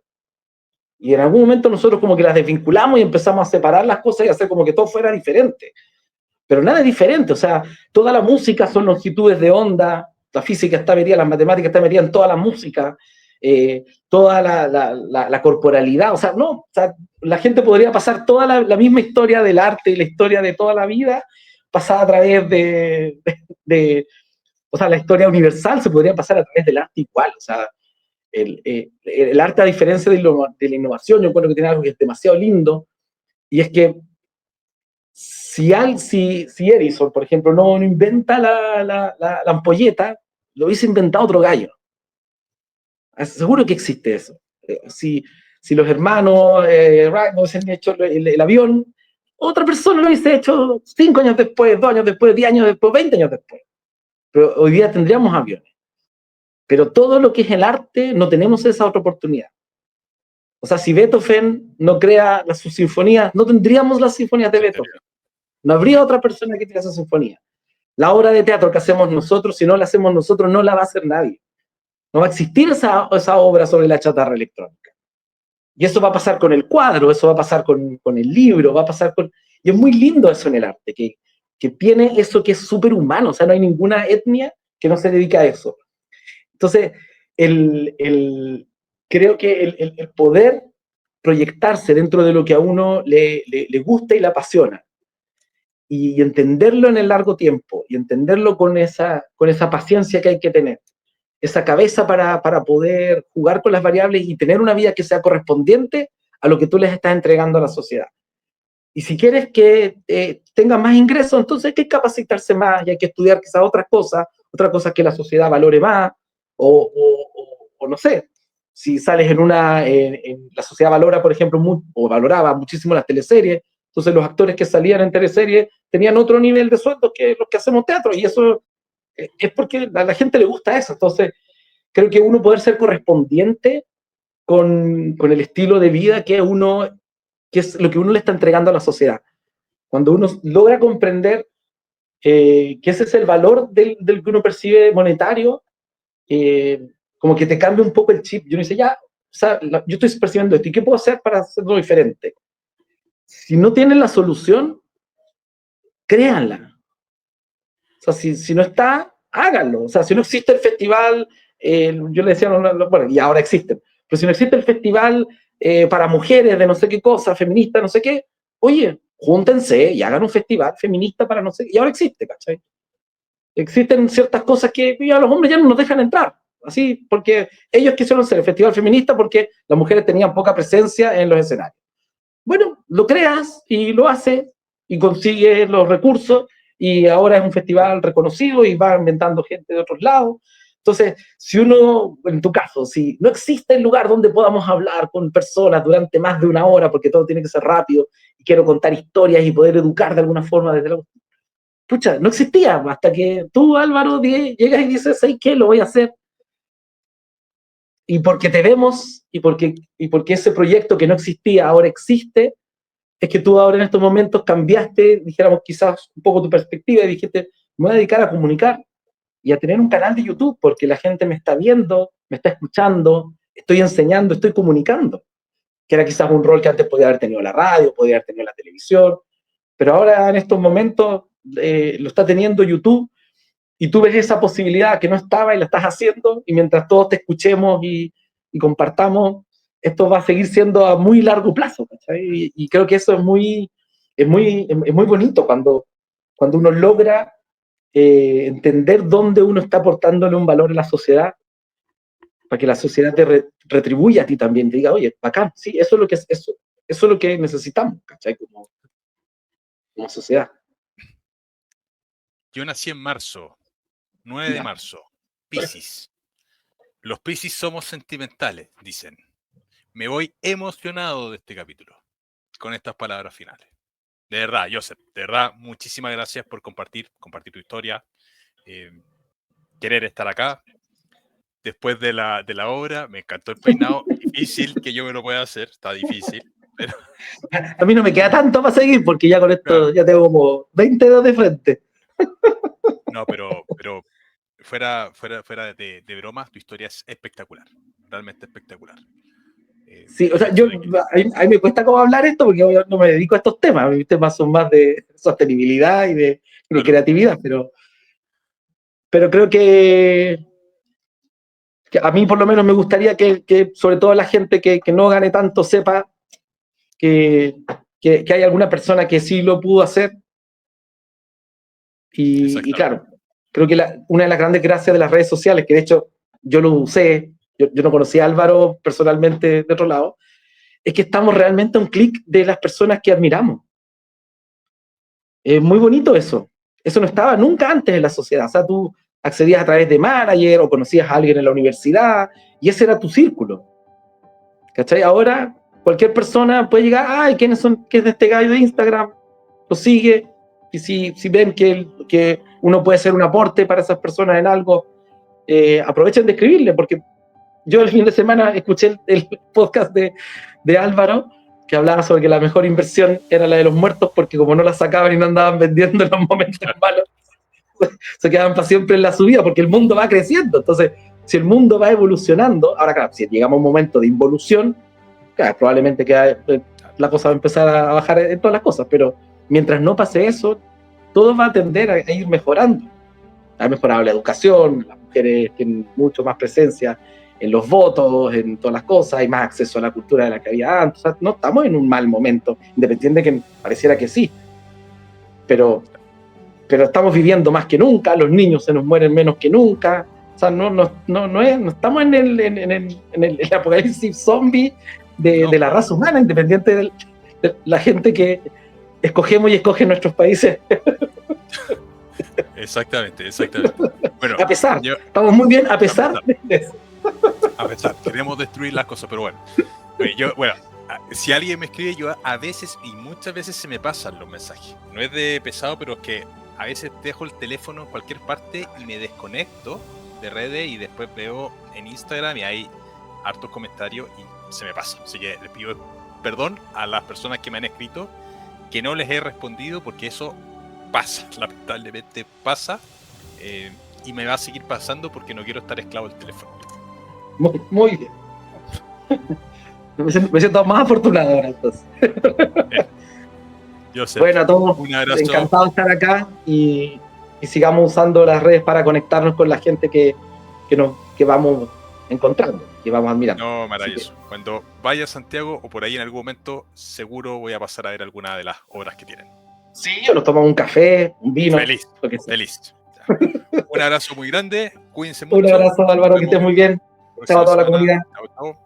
Y en algún momento nosotros como que las desvinculamos y empezamos a separar las cosas y a hacer como que todo fuera diferente. Pero nada es diferente, o sea, toda la música son longitudes de onda, la física está metida, las matemáticas están metidas en toda la música, toda la corporalidad, o sea, no, o sea, la gente podría pasar toda la misma historia del arte y la historia de toda la vida pasada a través o sea, la historia universal se podría pasar a través del arte igual, o sea, el arte, a diferencia de la innovación, yo creo que tiene algo que es demasiado lindo, y es que si Edison, por ejemplo, no inventa la ampolleta, lo hubiese inventado otro gallo. Seguro que existe eso. Si los hermanos Wright no hubiesen hecho el avión, otra persona lo hubiese hecho 5 años después, 2 años después, 10 años después, 20 años después. Pero hoy día tendríamos aviones. Pero todo lo que es el arte, no tenemos esa otra oportunidad. O sea, si Beethoven no crea sus sinfonías, no tendríamos las sinfonías de Beethoven. No habría otra persona que crea esa sinfonía. La obra de teatro que hacemos nosotros, si no la hacemos nosotros, no la va a hacer nadie. No va a existir esa obra sobre la chatarra electrónica. Y eso va a pasar con el cuadro, eso va a pasar con el libro, va a pasar con... Y es muy lindo eso en el arte, que tiene eso que es súper humano, o sea, no hay ninguna etnia que no se dedique a eso. Entonces, creo que el poder proyectarse dentro de lo que a uno le gusta y le apasiona, y entenderlo en el largo tiempo, y entenderlo con esa paciencia que hay que tener, esa cabeza para poder jugar con las variables y tener una vida que sea correspondiente a lo que tú les estás entregando a la sociedad. Y si quieres que tengas más ingresos, entonces hay que capacitarse más y hay que estudiar quizás otras cosas que la sociedad valore más, o no sé, si sales en la sociedad valora, por ejemplo, o valoraba muchísimo las teleseries, entonces los actores que salían en teleseries tenían otro nivel de sueldo que los que hacemos teatro, y eso es porque a la gente le gusta eso. Entonces, creo que uno poder ser correspondiente con el estilo de vida que es lo que uno le está entregando a la sociedad. Cuando uno logra comprender que ese es el valor del que uno percibe monetario, como que te cambia un poco el chip. Y uno dice, ya, o sea, yo estoy percibiendo esto, ¿y qué puedo hacer para hacerlo diferente? Si no tienen la solución, créanla. O sea, si no está, háganlo. O sea, si no existe el festival, yo le decía, bueno, y ahora existen, pero si no existe el festival para mujeres de no sé qué cosa, feminista, no sé qué, oye, júntense y hagan un festival feminista para no sé qué, y ahora existe, ¿cachai? Existen ciertas cosas que a los hombres ya no nos dejan entrar, así, porque ellos quisieron hacer el festival feminista porque las mujeres tenían poca presencia en los escenarios. Bueno, lo creas y lo haces y consigues los recursos y ahora es un festival reconocido y va inventando gente de otros lados. Entonces, si uno, en tu caso, si no existe el lugar donde podamos hablar con personas durante más de una hora, porque todo tiene que ser rápido y quiero contar historias y poder educar de alguna forma desde la... Pucha, no existía, hasta que tú, Álvaro, llegas y dices, ¿sabes qué? Lo voy a hacer. Y porque te vemos y porque ese proyecto que no existía ahora existe, es que tú ahora en estos momentos cambiaste, dijéramos quizás un poco tu perspectiva y dijiste, me voy a dedicar a comunicar y a tener un canal de YouTube porque la gente me está viendo, me está escuchando, estoy enseñando, estoy comunicando, que era quizás un rol que antes podía haber tenido la radio, podía haber tenido la televisión, pero ahora en estos momentos lo está teniendo YouTube y tú ves esa posibilidad que no estaba y la estás haciendo, y mientras todos te escuchemos y compartamos, esto va a seguir siendo a muy largo plazo, ¿cachai? Y creo que eso es muy bonito cuando uno logra entender dónde uno está aportándole un valor a la sociedad, para que la sociedad te retribuya a ti también, te diga, oye, bacán, sí, eso es lo que necesitamos, ¿cachai? Como sociedad. Yo nací en marzo, 9 de Ya. marzo, Piscis. Los Piscis somos sentimentales, dicen. Me voy emocionado de este capítulo, con estas palabras finales. De verdad, Joseph, de verdad, muchísimas gracias por compartir tu historia, querer estar acá. Después de la obra, me encantó el peinado, difícil que yo me lo pueda hacer, está difícil. Pero... A mí no me queda tanto para seguir porque ya con esto ya tengo como 20 dedos de frente. No, pero fuera de bromas, tu historia es espectacular, realmente espectacular. Sí, o sea, a mí me cuesta como hablar esto porque yo no me dedico a estos temas. Mis temas son más de sostenibilidad y de creatividad, pero creo que a mí por lo menos me gustaría que sobre todo la gente que no gane tanto sepa que hay alguna persona que sí lo pudo hacer. Y claro, creo que una de las grandes gracias de las redes sociales, que de hecho yo lo usé, yo no conocía a Álvaro personalmente de otro lado, es que estamos realmente a un clic de las personas que admiramos. Es muy bonito eso. Eso no estaba nunca antes en la sociedad. O sea, tú accedías a través de manager o conocías a alguien en la universidad y ese era tu círculo. ¿Cachai? Ahora cualquier persona puede llegar, ay, ¿quién es este gallo de Instagram? Lo sigue. Y si ven que uno puede ser un aporte para esas personas en algo, aprovechen de escribirle, porque yo el fin de semana escuché el podcast de Álvaro, que hablaba sobre que la mejor inversión era la de los muertos, porque como no la sacaban y no andaban vendiendo en los momentos malos, se quedan para siempre en la subida, porque el mundo va creciendo. Entonces, si el mundo va evolucionando, ahora claro, si llegamos a un momento de involución, claro, probablemente la cosa va a empezar a bajar en todas las cosas, pero mientras no pase eso, todo va a tender a ir mejorando. Ha mejorado la educación, las mujeres tienen mucho más presencia en los votos, en todas las cosas, hay más acceso a la cultura de la que había antes. O sea, no estamos en un mal momento, independiente de que pareciera que sí, pero estamos viviendo más que nunca, los niños se nos mueren menos que nunca. O sea, no estamos en el apocalipsis zombie de la raza humana, independiente de la gente que escogemos y escoge nuestros países. Exactamente. Bueno, estamos muy bien a pesar de eso. A pesar, queremos destruir las cosas, pero bueno. Si alguien me escribe, yo a veces y muchas veces se me pasan los mensajes. No es de pesado, pero es que a veces dejo el teléfono en cualquier parte y me desconecto de redes y después veo en Instagram y hay hartos comentarios y se me pasa. Así que les pido perdón a las personas que me han escrito que no les he respondido porque eso pasa, lamentablemente pasa, y me va a seguir pasando porque no quiero estar esclavo del teléfono. Muy bien. Me siento más afortunado ahora entonces. Yo sé. Bueno, a todos, un abrazo. Encantado de estar acá y sigamos usando las redes para conectarnos con la gente que vamos encontrando, que vamos admirando. No, maravilloso. Cuando vaya a Santiago o por ahí en algún momento, seguro voy a pasar a ver alguna de las obras que tienen. Sí, o nos tomamos un café, un vino. Feliz. Un abrazo muy grande, cuídense mucho. Un abrazo, Álvaro, que estés muy bien. Chao a toda la comunidad. Chao.